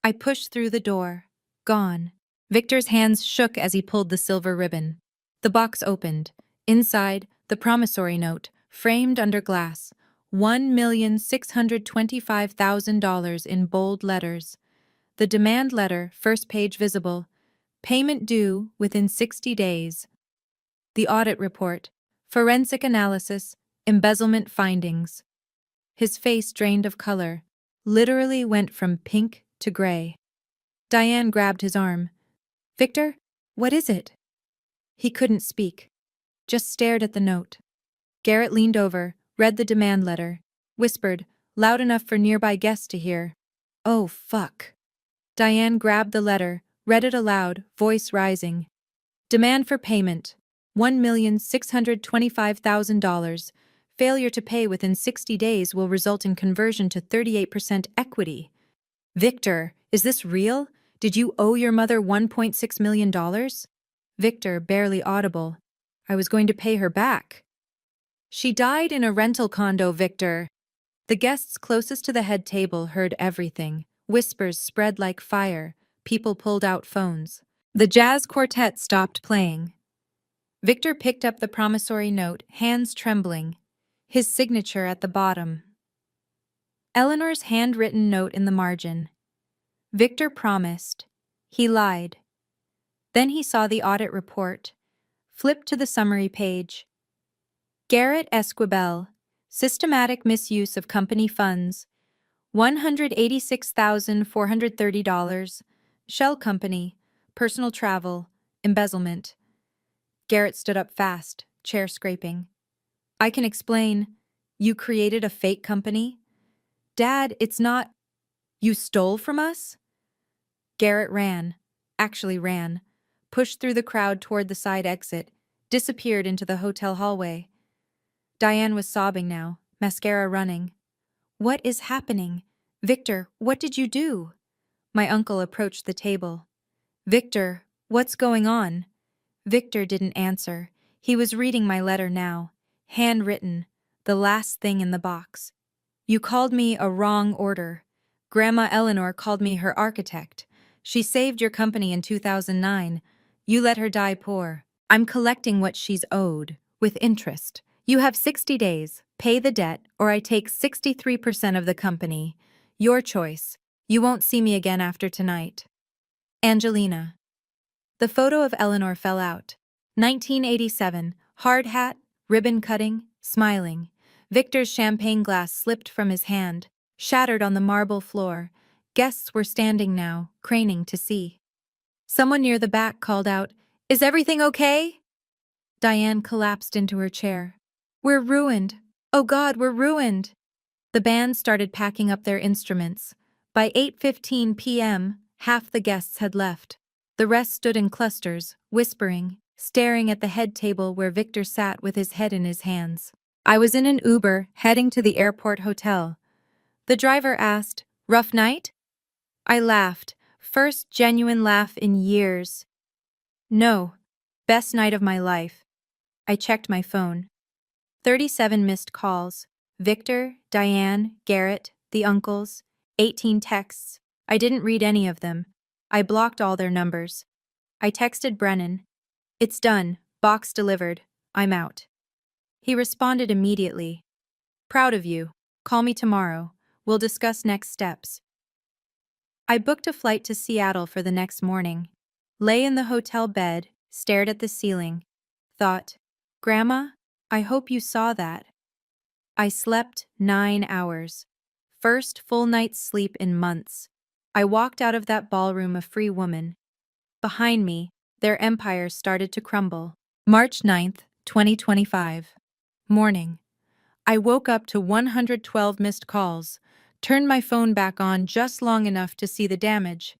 I pushed through the door. Gone. Victor's hands shook as he pulled the silver ribbon. The box opened. Inside, the promissory note, framed under glass. $1,625,000 in bold letters. The demand letter, first page visible. Payment due within 60 days. The audit report. Forensic analysis. Embezzlement findings. His face drained of color. Literally went from pink to gray. Diane grabbed his arm. Victor, what is it? He couldn't speak. Just stared at the note. Garrett leaned over, read the demand letter, whispered, loud enough for nearby guests to hear. Oh, fuck. Diane grabbed the letter, read it aloud, voice rising. Demand for payment. $1,625,000. Failure to pay within 60 days will result in conversion to 38% equity. Victor, is this real? Did you owe your mother $1.6 million? Victor, barely audible. I was going to pay her back. She died in a rental condo, Victor. The guests closest to the head table heard everything. Whispers spread like fire. People pulled out phones. The jazz quartet stopped playing. Victor picked up the promissory note, hands trembling. His signature at the bottom. Eleanor's handwritten note in the margin. Victor promised. He lied. Then he saw the audit report. Flipped to the summary page. Garrett Esquibel, systematic misuse of company funds, $186,430, shell company, personal travel, embezzlement. Garrett stood up fast, chair scraping. I can explain. You created a fake company? Dad, it's not. You stole from us? Garrett actually ran, pushed through the crowd toward the side exit, disappeared into the hotel hallway. Diane was sobbing now, mascara running. What is happening? Victor, what did you do? My uncle approached the table. Victor, what's going on? Victor didn't answer. He was reading my letter now, handwritten, the last thing in the box. You called me a wrong order. Grandma Eleanor called me her architect. She saved your company in 2009. You let her die poor. I'm collecting what she's owed, with interest. You have 60 days. Pay the debt, or I take 63% of the company. Your choice. You won't see me again after tonight. Angelina. The photo of Eleanor fell out. 1987, hard hat, ribbon cutting, smiling. Victor's champagne glass slipped from his hand, shattered on the marble floor. Guests were standing now, craning to see. Someone near the back called out, Is everything okay? Diane collapsed into her chair. We're ruined. Oh God, we're ruined. The band started packing up their instruments. By 8:15 p.m., half the guests had left. The rest stood in clusters, whispering, staring at the head table where Victor sat with his head in his hands. I was in an Uber, heading to the airport hotel. The driver asked, Rough night? I laughed, first genuine laugh in years. No, best night of my life. I checked my phone. 37 missed calls. Victor, Diane, Garrett, the uncles, 18 texts. I didn't read any of them. I blocked all their numbers. I texted Brennan. It's done. Box delivered. I'm out. He responded immediately. Proud of you. Call me tomorrow. We'll discuss next steps. I booked a flight to Seattle for the next morning. Lay in the hotel bed, stared at the ceiling. Thought, Grandma, I hope you saw that. I slept 9 hours. First full night's sleep in months. I walked out of that ballroom a free woman. Behind me, their empire started to crumble. March 9th, 2025. Morning. I woke up to 112 missed calls, turned my phone back on just long enough to see the damage.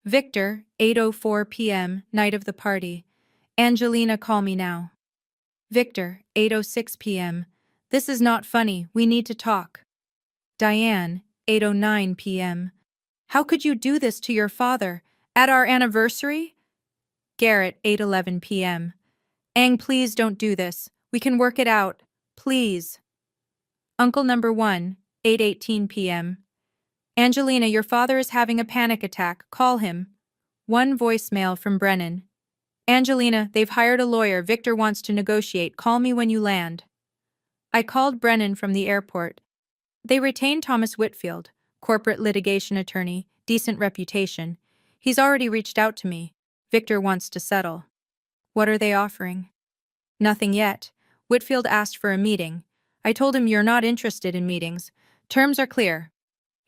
Victor, 8:04 p.m., night of the party. Angelina, call me now. Victor, 8:06 p.m. This is not funny, we need to talk. Diane, 8:09 p.m. How could you do this to your father? At our anniversary? Garrett, 8:11 p.m. Ang, please don't do this. We can work it out. Please. Uncle number 1, 8:18 p.m. Angelina, your father is having a panic attack. Call him. One voicemail from Brennan. Angelina, they've hired a lawyer. Victor wants to negotiate. Call me when you land. I called Brennan from the airport. They retained Thomas Whitfield, corporate litigation attorney, decent reputation. He's already reached out to me. Victor wants to settle. What are they offering? Nothing yet. Whitfield asked for a meeting. I told him you're not interested in meetings. Terms are clear.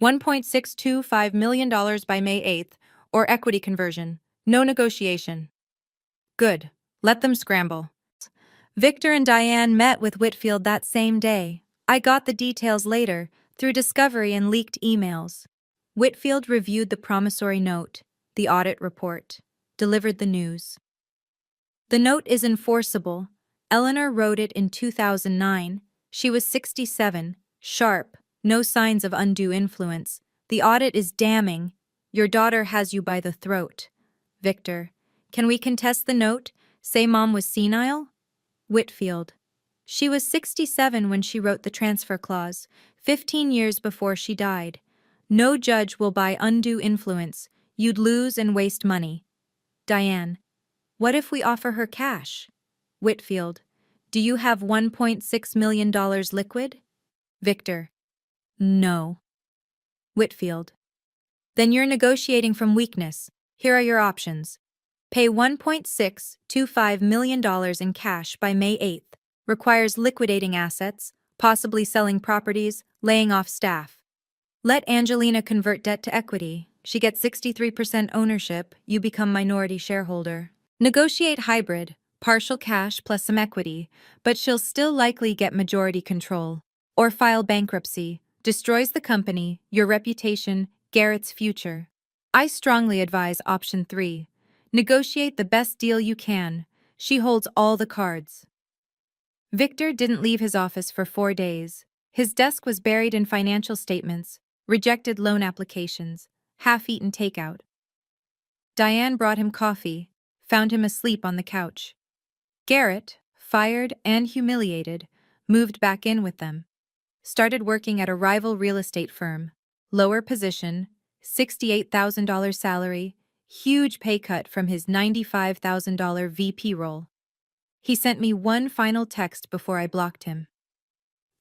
$1.625 million by May 8th, or equity conversion. No negotiation. Good. Let them scramble. Victor and Diane met with Whitfield that same day. I got the details later, through discovery and leaked emails. Whitfield reviewed the promissory note, the audit report, delivered the news. The note is enforceable. Eleanor wrote it in 2009. She was 67, sharp, no signs of undue influence. The audit is damning. Your daughter has you by the throat. Victor, can we contest the note? Say Mom was senile? Whitfield, she was 67 when she wrote the transfer clause, 15 years before she died. No judge will buy undue influence. You'd lose and waste money. Diane, what if we offer her cash? Whitfield, do you have $1.6 million liquid? Victor, no. Whitfield, then you're negotiating from weakness. Here are your options. Pay $1.625 million in cash by May 8th. Requires liquidating assets, possibly selling properties, laying off staff. Let Angelina convert debt to equity. She gets 63% ownership, you become minority shareholder. Negotiate hybrid, partial cash plus some equity, but she'll still likely get majority control. Or file bankruptcy, destroys the company, your reputation, Garrett's future. I strongly advise option 3. Negotiate the best deal you can. She holds all the cards. Victor didn't leave his office for 4 days. His desk was buried in financial statements, rejected loan applications, half-eaten takeout. Diane brought him coffee, found him asleep on the couch. Garrett, fired and humiliated, moved back in with them. Started working at a rival real estate firm. Lower position, $68,000 salary, huge pay cut from his $95,000 VP role. He sent me one final text before I blocked him.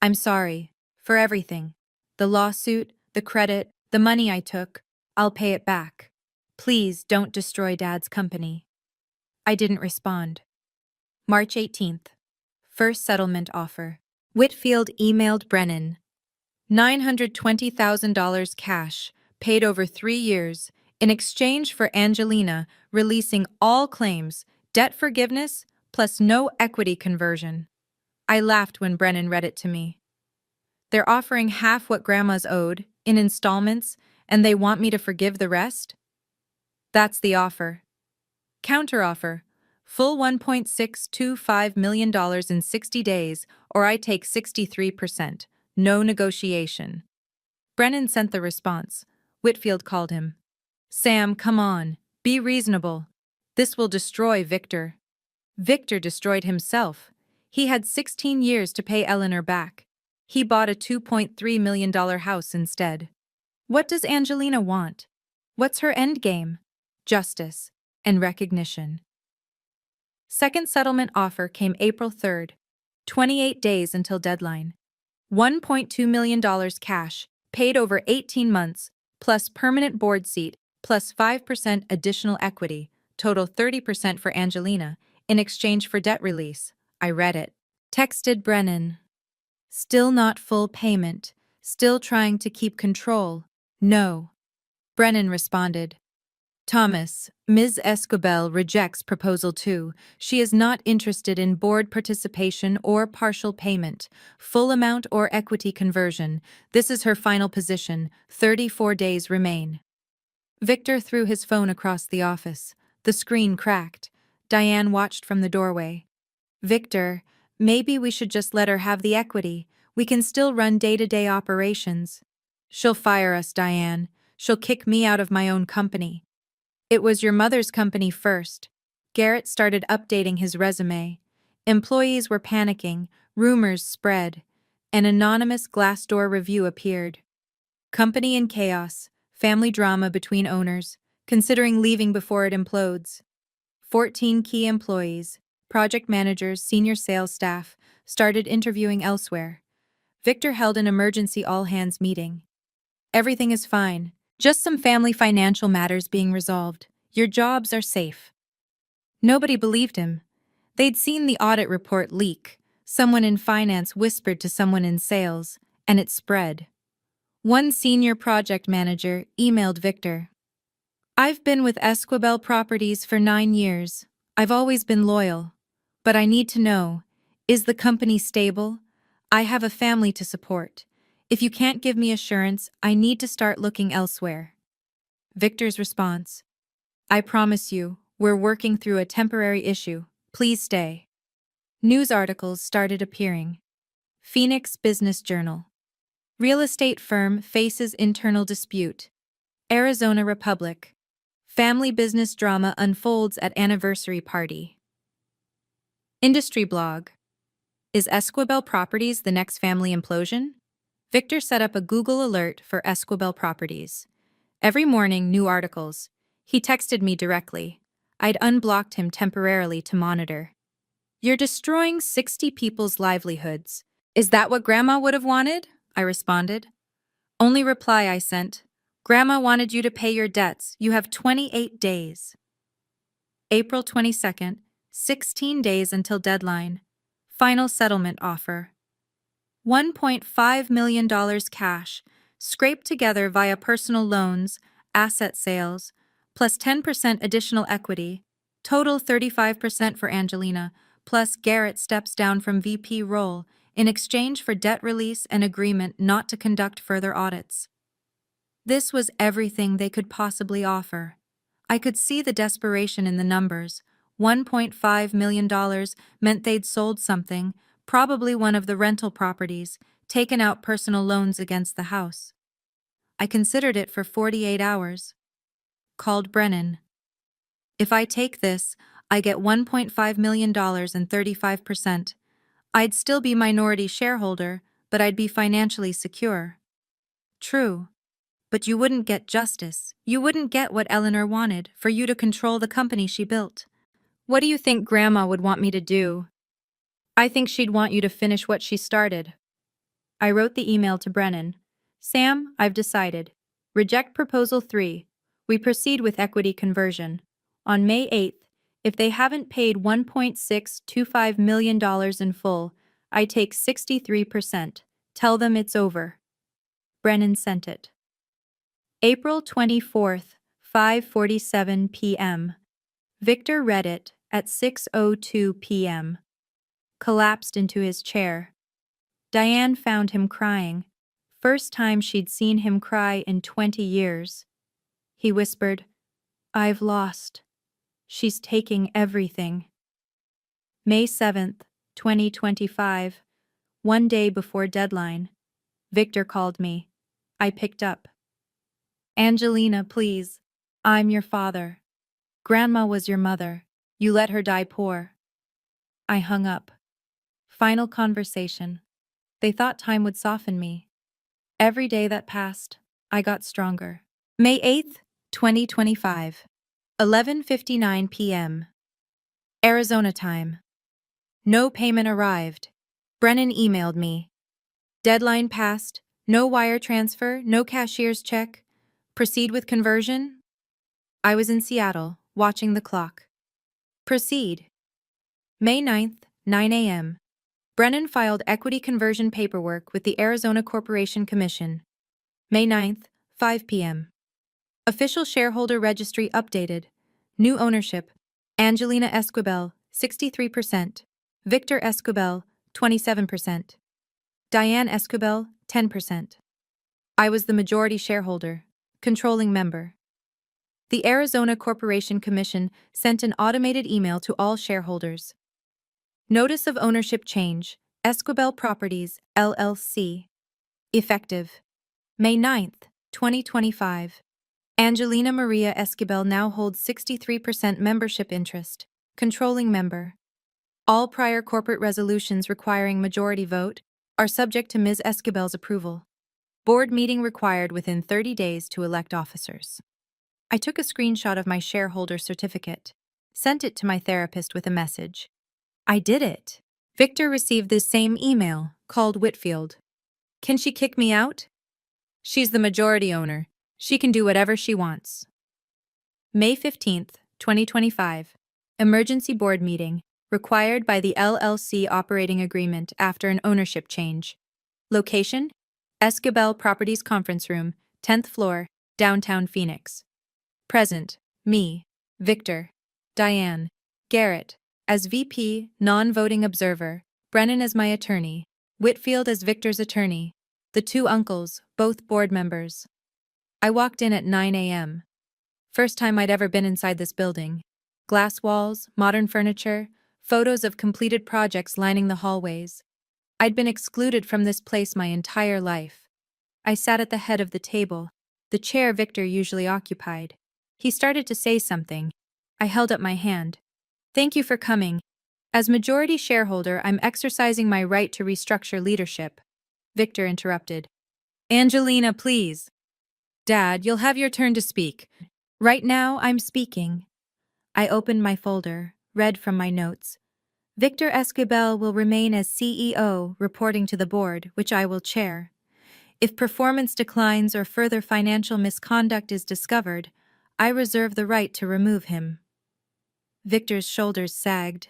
I'm sorry, for everything. The lawsuit, the credit, the money I took, I'll pay it back. Please don't destroy Dad's company. I didn't respond. March 18th. First settlement offer. Whitfield emailed Brennan. $920,000 cash, paid over 3 years, in exchange for Angelina releasing all claims, debt forgiveness, plus no equity conversion. I laughed when Brennan read it to me. They're offering half what Grandma's owed, in installments, and they want me to forgive the rest? That's the offer. Counteroffer. Full $1.625 million in 60 days, or I take 63%. No negotiation. Brennan sent the response. Whitfield called him. Sam, come on. Be reasonable. This will destroy Victor. Victor destroyed himself. He had 16 years to pay Eleanor back. He bought a $2.3 million house instead. What does Angelina want? What's her endgame? Justice and recognition. Second settlement offer came April 3rd. 28 days until deadline. $1.2 million cash, paid over 18 months, plus permanent board seat, plus 5% additional equity, total 30% for Angelina, in exchange for debt release. I read it. Texted Brennan. Still not full payment. Still trying to keep control. No. Brennan responded. Thomas, Ms. Escobel rejects Proposal 2. She is not interested in board participation or partial payment, full amount or equity conversion. This is her final position. 34 days remain. Victor threw his phone across the office. The screen cracked. Diane watched from the doorway. Victor, Maybe we should just let her have the equity. We can still run day-to-day operations. She'll fire us, Diane. She'll kick me out of my own company. It was your mother's company first. Garrett started updating his resume. Employees were panicking, rumors spread. An anonymous Glassdoor review appeared. Company in chaos, family drama between owners, considering leaving before it implodes. 14 key employees, project managers, senior sales staff, started interviewing elsewhere. Victor held an emergency all-hands meeting. Everything is fine. Just some family financial matters being resolved. Your jobs are safe. Nobody believed him. They'd seen the audit report leak. Someone in finance whispered to someone in sales, and it spread. One senior project manager emailed Victor. I've been with Esquibel Properties for 9 years. I've always been loyal. But I need to know, is the company stable? I have a family to support. If you can't give me assurance, I need to start looking elsewhere. Victor's response. I promise you, we're working through a temporary issue. Please stay. News articles started appearing. Phoenix Business Journal. Real estate firm faces internal dispute. Arizona Republic. Family business drama unfolds at anniversary party. Industry blog. Is Esquibel Properties the next family implosion? Victor set up a Google alert for Esquibel Properties. Every morning, new articles. He texted me directly. I'd unblocked him temporarily to monitor. You're destroying 60 people's livelihoods. Is that what Grandma would have wanted? I responded. Only reply I sent. Grandma wanted you to pay your debts. You have 28 days. April 22nd, 16 days until deadline. Final settlement offer. $1.5 million cash, scraped together via personal loans, asset sales, plus 10% additional equity, total 35% for Angelina, plus Garrett steps down from VP role in exchange for debt release and agreement not to conduct further audits. This was everything they could possibly offer. I could see the desperation in the numbers. $1.5 million meant they'd sold something, probably one of the rental properties, taken out personal loans against the house. I considered it for 48 hours. Called Brennan. If I take this, I get $1.5 million and 35%. I'd still be minority shareholder, but I'd be financially secure. True. But you wouldn't get justice. You wouldn't get what Eleanor wanted, for you to control the company she built. What do you think Grandma would want me to do? I think she'd want you to finish what she started. I wrote the email to Brennan. Sam, I've decided. Reject Proposal 3. We proceed with equity conversion. On May 8th, if they haven't paid $1.625 million in full, I take 63%. Tell them it's over. Brennan sent it. April 24th, 5:47 p.m. Victor read it at 6:02 p.m. Collapsed into his chair. Diane found him crying. First time she'd seen him cry in 20 years. He whispered, I've lost. She's taking everything. May 7th, 2025. One day before deadline. Victor called me. I picked up. Angelina, please. I'm your father. Grandma was your mother. You let her die poor. I hung up. Final conversation. They thought time would soften me. Every day that passed, I got stronger. May 8th, 2025. 11:59 p.m. Arizona time. No payment arrived. Brennan emailed me. Deadline passed. No wire transfer, no cashier's check. Proceed with conversion? I was in Seattle, watching the clock. Proceed. May 9th, 9 a.m. Brennan filed equity conversion paperwork with the Arizona Corporation Commission. May 9th, 5 p.m. Official shareholder registry updated. New ownership. Angelina Esquibel, 63%. Victor Esquibel, 27%. Diane Esquibel, 10%. I was the majority shareholder, controlling member. The Arizona Corporation Commission sent an automated email to all shareholders. Notice of ownership change. Esquibel Properties, LLC. Effective May 9th, 2025. Angelina Maria Esquibel now holds 63% membership interest. Controlling member. All prior corporate resolutions requiring majority vote are subject to Ms. Esquibel's approval. Board meeting required within 30 days to elect officers. I took a screenshot of my shareholder certificate, sent it to my therapist with a message. I did it. Victor received this same email, called Whitfield. Can she kick me out? She's the majority owner. She can do whatever she wants. May 15th, 2025. Emergency board meeting, required by the LLC operating agreement after an ownership change. Location? Esquibel Properties Conference Room, 10th floor, downtown Phoenix. Present, me, Victor, Diane, Garrett, as VP, non-voting observer, Brennan as my attorney, Whitfield as Victor's attorney, the two uncles, both board members. I walked in at 9 a.m. First time I'd ever been inside this building. Glass walls, modern furniture, photos of completed projects lining the hallways. I'd been excluded from this place my entire life. I sat at the head of the table, the chair Victor usually occupied. He started to say something. I held up my hand. Thank you for coming. As majority shareholder, I'm exercising my right to restructure leadership. Victor interrupted. Angelina, please. Dad, you'll have your turn to speak. Right now, I'm speaking. I opened my folder, read from my notes. Victor Esquibel will remain as CEO, reporting to the board, which I will chair. If performance declines or further financial misconduct is discovered, I reserve the right to remove him. Victor's shoulders sagged.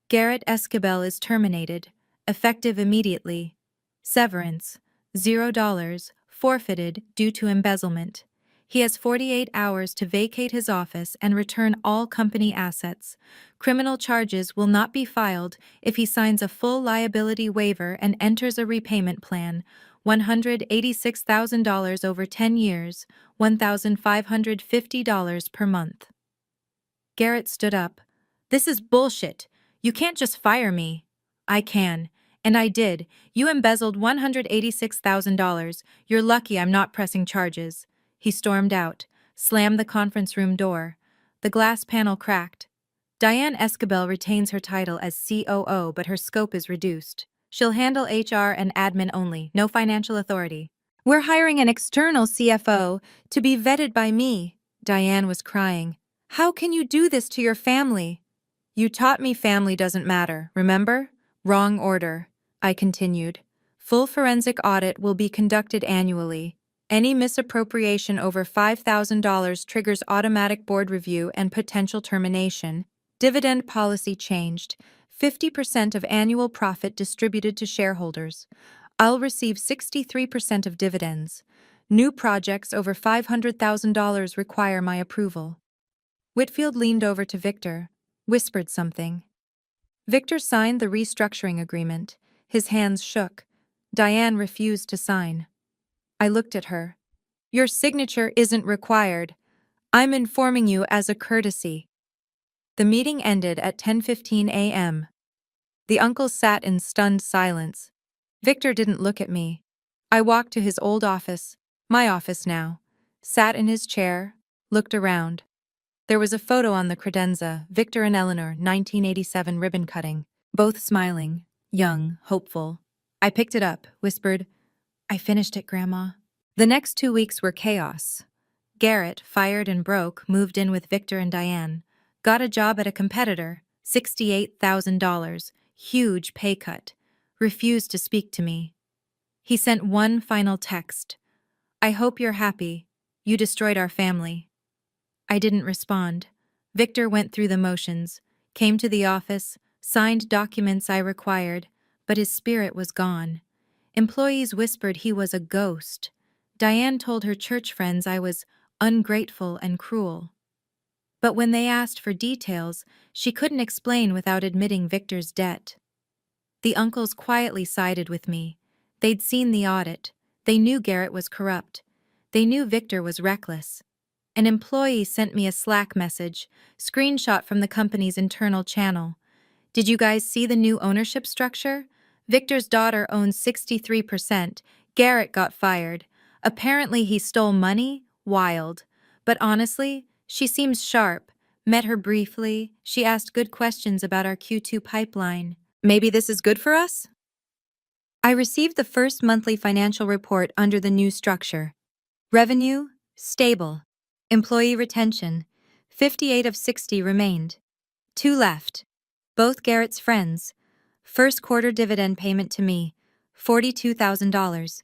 Garrett Esquibel is terminated, effective immediately. Severance, $0, forfeited due to embezzlement. He has 48 hours to vacate his office and return all company assets. Criminal charges will not be filed if he signs a full liability waiver and enters a repayment plan, $186,000 over 10 years, $1,550 per month. Garrett stood up. This is bullshit. You can't just fire me. I can. And I did. You embezzled $186,000. You're lucky I'm not pressing charges. He stormed out, slammed the conference room door. The glass panel cracked. Diane Esquibel retains her title as COO, but her scope is reduced. She'll handle HR and admin only, no financial authority. We're hiring an external CFO to be vetted by me. Diane was crying. How can you do this to your family? You taught me family doesn't matter, remember? Wrong order. I continued. Full forensic audit will be conducted annually. Any misappropriation over $5,000 triggers automatic board review and potential termination. Dividend policy changed. 50% of annual profit distributed to shareholders. I'll receive 63% of dividends. New projects over $500,000 require my approval. Whitfield leaned over to Victor, whispered something. Victor signed the restructuring agreement. His hands shook. Diane refused to sign. I looked at her. Your signature isn't required. I'm informing you as a courtesy. The meeting ended at 10:15 a.m. The uncles sat in stunned silence. Victor didn't look at me. I walked to his old office, my office now, sat in his chair, looked around. There was a photo on the credenza, Victor and Eleanor, 1987 ribbon cutting, both smiling, young, hopeful. I picked it up, whispered, I finished it, Grandma. The next 2 weeks were chaos. Garrett, fired and broke, moved in with Victor and Diane. Got a job at a competitor, $68,000, huge pay cut. Refused to speak to me. He sent one final text. I hope you're happy. You destroyed our family. I didn't respond. Victor went through the motions, came to the office, signed documents I required, but his spirit was gone. Employees whispered he was a ghost. Diane told her church friends I was ungrateful and cruel. But when they asked for details, she couldn't explain without admitting Victor's debt. The uncles quietly sided with me. They'd seen the audit. They knew Garrett was corrupt. They knew Victor was reckless. An employee sent me a Slack message, screenshot from the company's internal channel. Did you guys see the new ownership structure? Victor's daughter owns 63%. Garrett got fired. Apparently he stole money? Wild. But honestly, she seems sharp. Met her briefly. She asked good questions about our Q2 pipeline. Maybe this is good for us? I received the first monthly financial report under the new structure. Revenue, stable. Employee retention, 58 of 60 remained. 2 left. Both Garrett's friends. First quarter dividend payment to me, $42,000.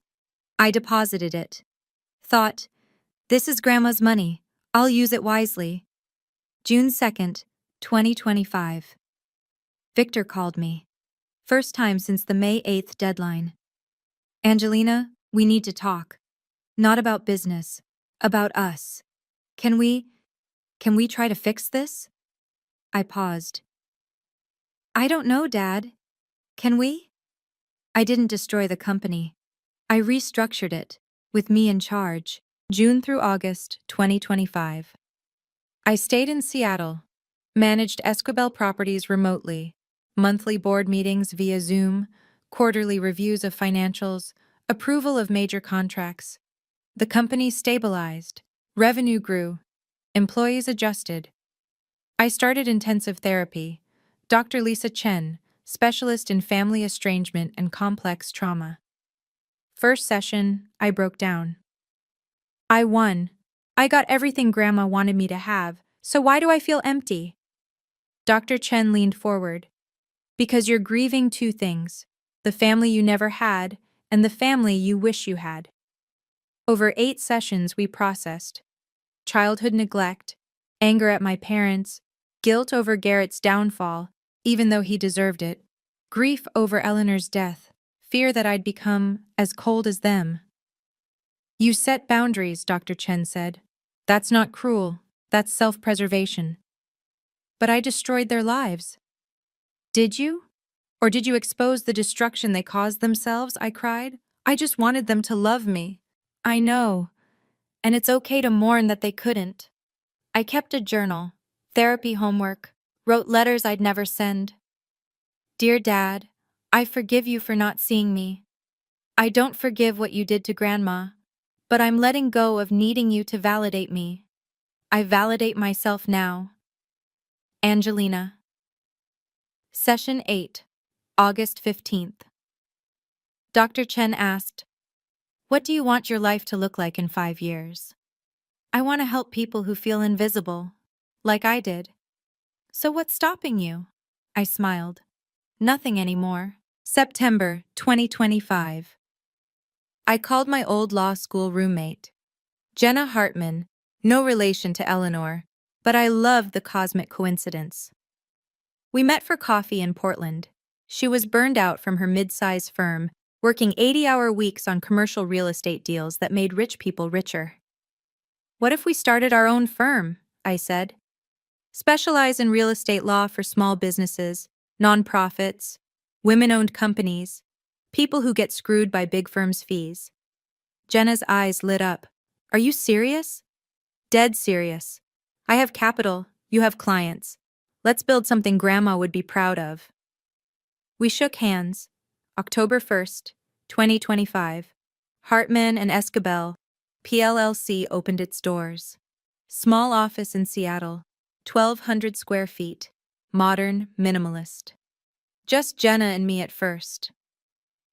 I deposited it. Thought, this is Grandma's money. I'll use it wisely. June 2nd, 2025. Victor called me. First time since the May 8th deadline. Angelina, we need to talk. Not about business. About us. Can we try to fix this? I paused. I don't know, Dad. Can we? I didn't destroy the company. I restructured it, with me in charge, June through August 2025. I stayed in Seattle, managed Esquibel properties remotely, monthly board meetings via Zoom, quarterly reviews of financials, approval of major contracts. The company stabilized, revenue grew, employees adjusted. I started intensive therapy. Dr. Lisa Chen, specialist in family estrangement and complex trauma. First session, I broke down. I won. I got everything Grandma wanted me to have, so why do I feel empty? Dr. Chen leaned forward. Because you're grieving 2 things, the family you never had and the family you wish you had. Over 8 sessions we processed. Childhood neglect, anger at my parents, guilt over Garrett's downfall, even though he deserved it, grief over Eleanor's death, fear that I'd become as cold as them. You set boundaries, Dr. Chen said. That's not cruel, that's self-preservation. But I destroyed their lives. Did you? Or did you expose the destruction they caused themselves? I cried. I just wanted them to love me. I know. And it's okay to mourn that they couldn't. I kept a journal, therapy homework, wrote letters I'd never send. Dear Dad, I forgive you for not seeing me. I don't forgive what you did to Grandma, but I'm letting go of needing you to validate me. I validate myself now. Angelina. Session 8, August 15th. Dr. Chen asked, what do you want your life to look like in 5 years? I want to help people who feel invisible, like I did. So what's stopping you? I smiled. Nothing anymore. September 2025. I called my old law school roommate, Jenna Hartman, no relation to Eleanor, but I loved the cosmic coincidence. We met for coffee in Portland. She was burned out from her mid-size firm, working 80-hour weeks on commercial real estate deals that made rich people richer. What if we started our own firm? I said. Specialize in real estate law for small businesses, nonprofits, women-owned companies, people who get screwed by big firms' fees. Jenna's eyes lit up. Are you serious? Dead serious. I have capital, you have clients. Let's build something Grandma would be proud of. We shook hands. October 1st, 2025. Hartman and Esquibel, PLLC opened its doors. Small office in Seattle, 1,200 square feet, modern, minimalist. Just Jenna and me at first.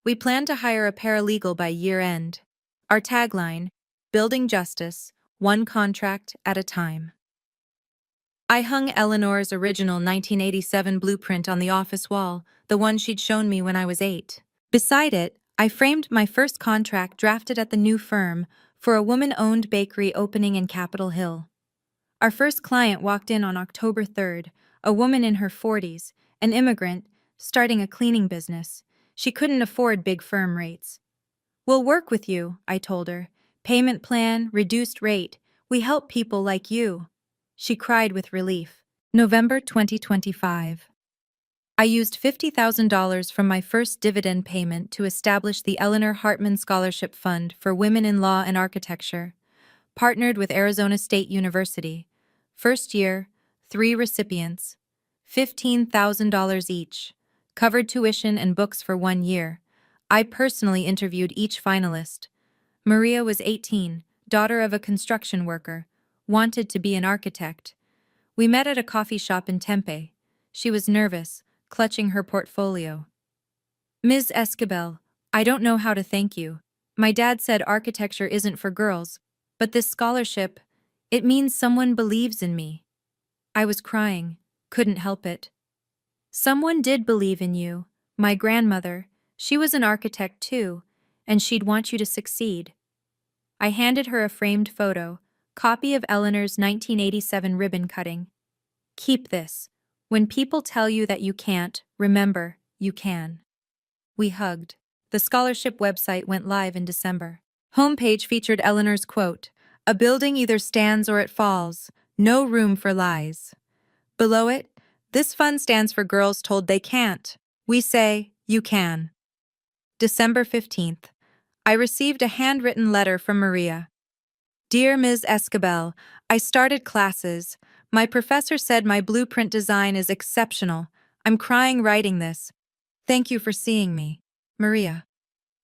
We planned to hire a paralegal by year-end. Our tagline, building justice, one contract at a time. I hung Eleanor's original 1987 blueprint on the office wall, the one she'd shown me when I was 8. Beside it, I framed my first contract drafted at the new firm for a woman-owned bakery opening in Capitol Hill. Our first client walked in on October 3rd, a woman in her 40s, an immigrant, starting a cleaning business. She couldn't afford big firm rates. We'll work with you, I told her. Payment plan, reduced rate. We help people like you. She cried with relief. November 2025. I used $50,000 from my first dividend payment to establish the Eleanor Hartman Scholarship Fund for Women in Law and Architecture, partnered with Arizona State University. First year, 3 recipients, $15,000 each. Covered tuition and books for 1 year. I personally interviewed each finalist. Maria was 18, daughter of a construction worker, wanted to be an architect. We met at a coffee shop in Tempe. She was nervous, clutching her portfolio. Ms. Esquivel, I don't know how to thank you. My dad said architecture isn't for girls, but this scholarship, it means someone believes in me. I was crying, couldn't help it. Someone did believe in you. My grandmother, she was an architect too, and she'd want you to succeed. I handed her a framed photo, copy of Eleanor's 1987 ribbon cutting. Keep this. When people tell you that you can't, remember, you can. We hugged. The scholarship website went live in December. Homepage featured Eleanor's quote, "A building either stands or it falls. No room for lies." Below it, "This fund stands for girls told they can't. We say, you can." December 15th. I received a handwritten letter from Maria. Dear Ms. Esquivel, I started classes. My professor said my blueprint design is exceptional. I'm crying writing this. Thank you for seeing me. Maria.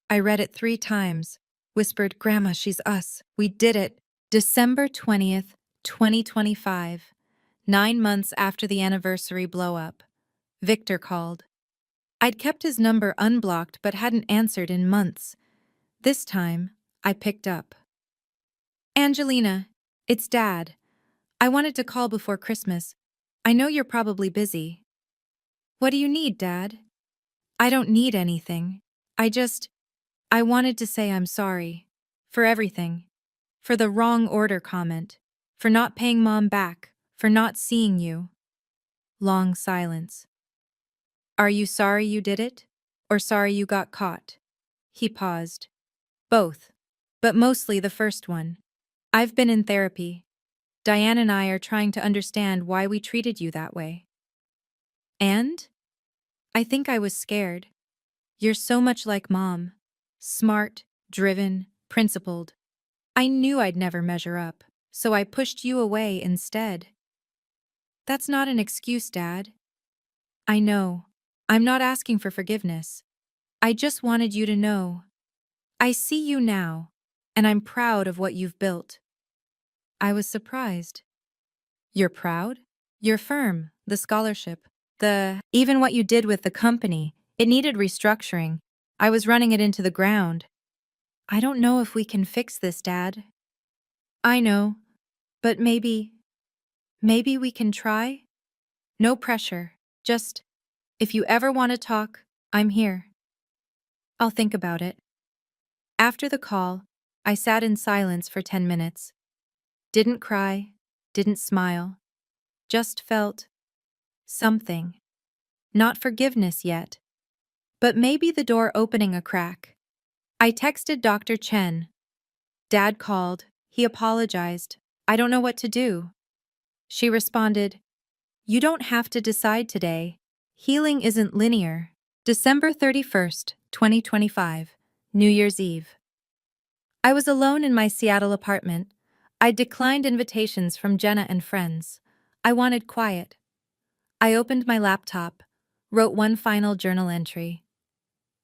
I read it 3 times. Whispered, Grandma, she's us. We did it. December 20th, 2025. 9 months after the anniversary blow-up. Victor called. I'd kept his number unblocked but hadn't answered in months. This time, I picked up. Angelina, it's Dad. I wanted to call before Christmas. I know you're probably busy. What do you need, Dad? I don't need anything. I wanted to say I'm sorry. For everything. For the wrong order comment. For not paying Mom back. For not seeing you. Long silence. Are you sorry you did it? Or sorry you got caught? He paused. Both. But mostly the first one. I've been in therapy. Diane and I are trying to understand why we treated you that way. And? I think I was scared. You're so much like Mom. Smart, driven, principled. I knew I'd never measure up, so I pushed you away instead. That's not an excuse, Dad. I know. I'm not asking for forgiveness. I just wanted you to know. I see you now, and I'm proud of what you've built. I was surprised. You're proud? Your firm, the scholarship, even what you did with the company, it needed restructuring. I was running it into the ground. I don't know if we can fix this, Dad. I know, but maybe we can try? No pressure, just, if you ever want to talk, I'm here. I'll think about it. After the call, I sat in silence for 10 minutes. Didn't cry, didn't smile, just felt something. Not forgiveness yet, but maybe the door opening a crack. I texted Dr. Chen. Dad called, he apologized. I don't know what to do. She responded, you don't have to decide today. Healing isn't linear. December 31st, 2025, New Year's Eve. I was alone in my Seattle apartment. I declined invitations from Jenna and friends. I wanted quiet. I opened my laptop, wrote one final journal entry.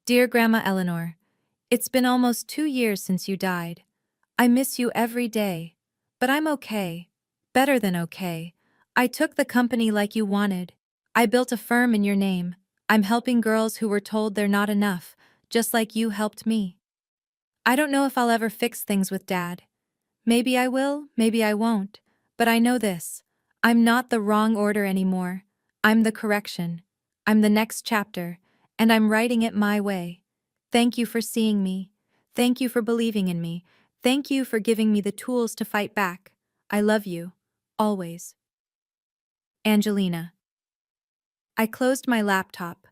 Dear Grandma Eleanor, it's been almost 2 years since you died. I miss you every day, but I'm okay. Better than okay. I took the company like you wanted. I built a firm in your name. I'm helping girls who were told they're not enough, just like you helped me. I don't know if I'll ever fix things with Dad. Maybe I will, maybe I won't, but I know this. I'm not the wrong order anymore. I'm the correction. I'm the next chapter, and I'm writing it my way. Thank you for seeing me. Thank you for believing in me. Thank you for giving me the tools to fight back. I love you. Always. Angelina. I closed my laptop,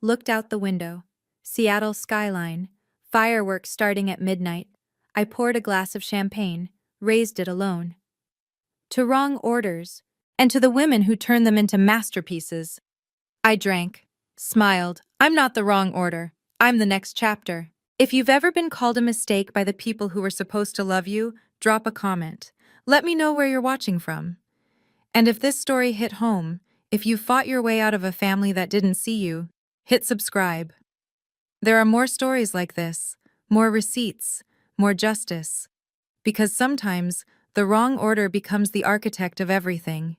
looked out the window. Seattle skyline, fireworks starting at midnight. I poured a glass of champagne, raised it alone. To wrong orders, and to the women who turned them into masterpieces. I drank, smiled. I'm not the wrong order. I'm the next chapter. If you've ever been called a mistake by the people who were supposed to love you, drop a comment. Let me know where you're watching from. And if this story hit home, If you fought your way out of a family that didn't see you, hit subscribe. There are more stories like this, more receipts, more justice. Because sometimes, the wrong order becomes the architect of everything.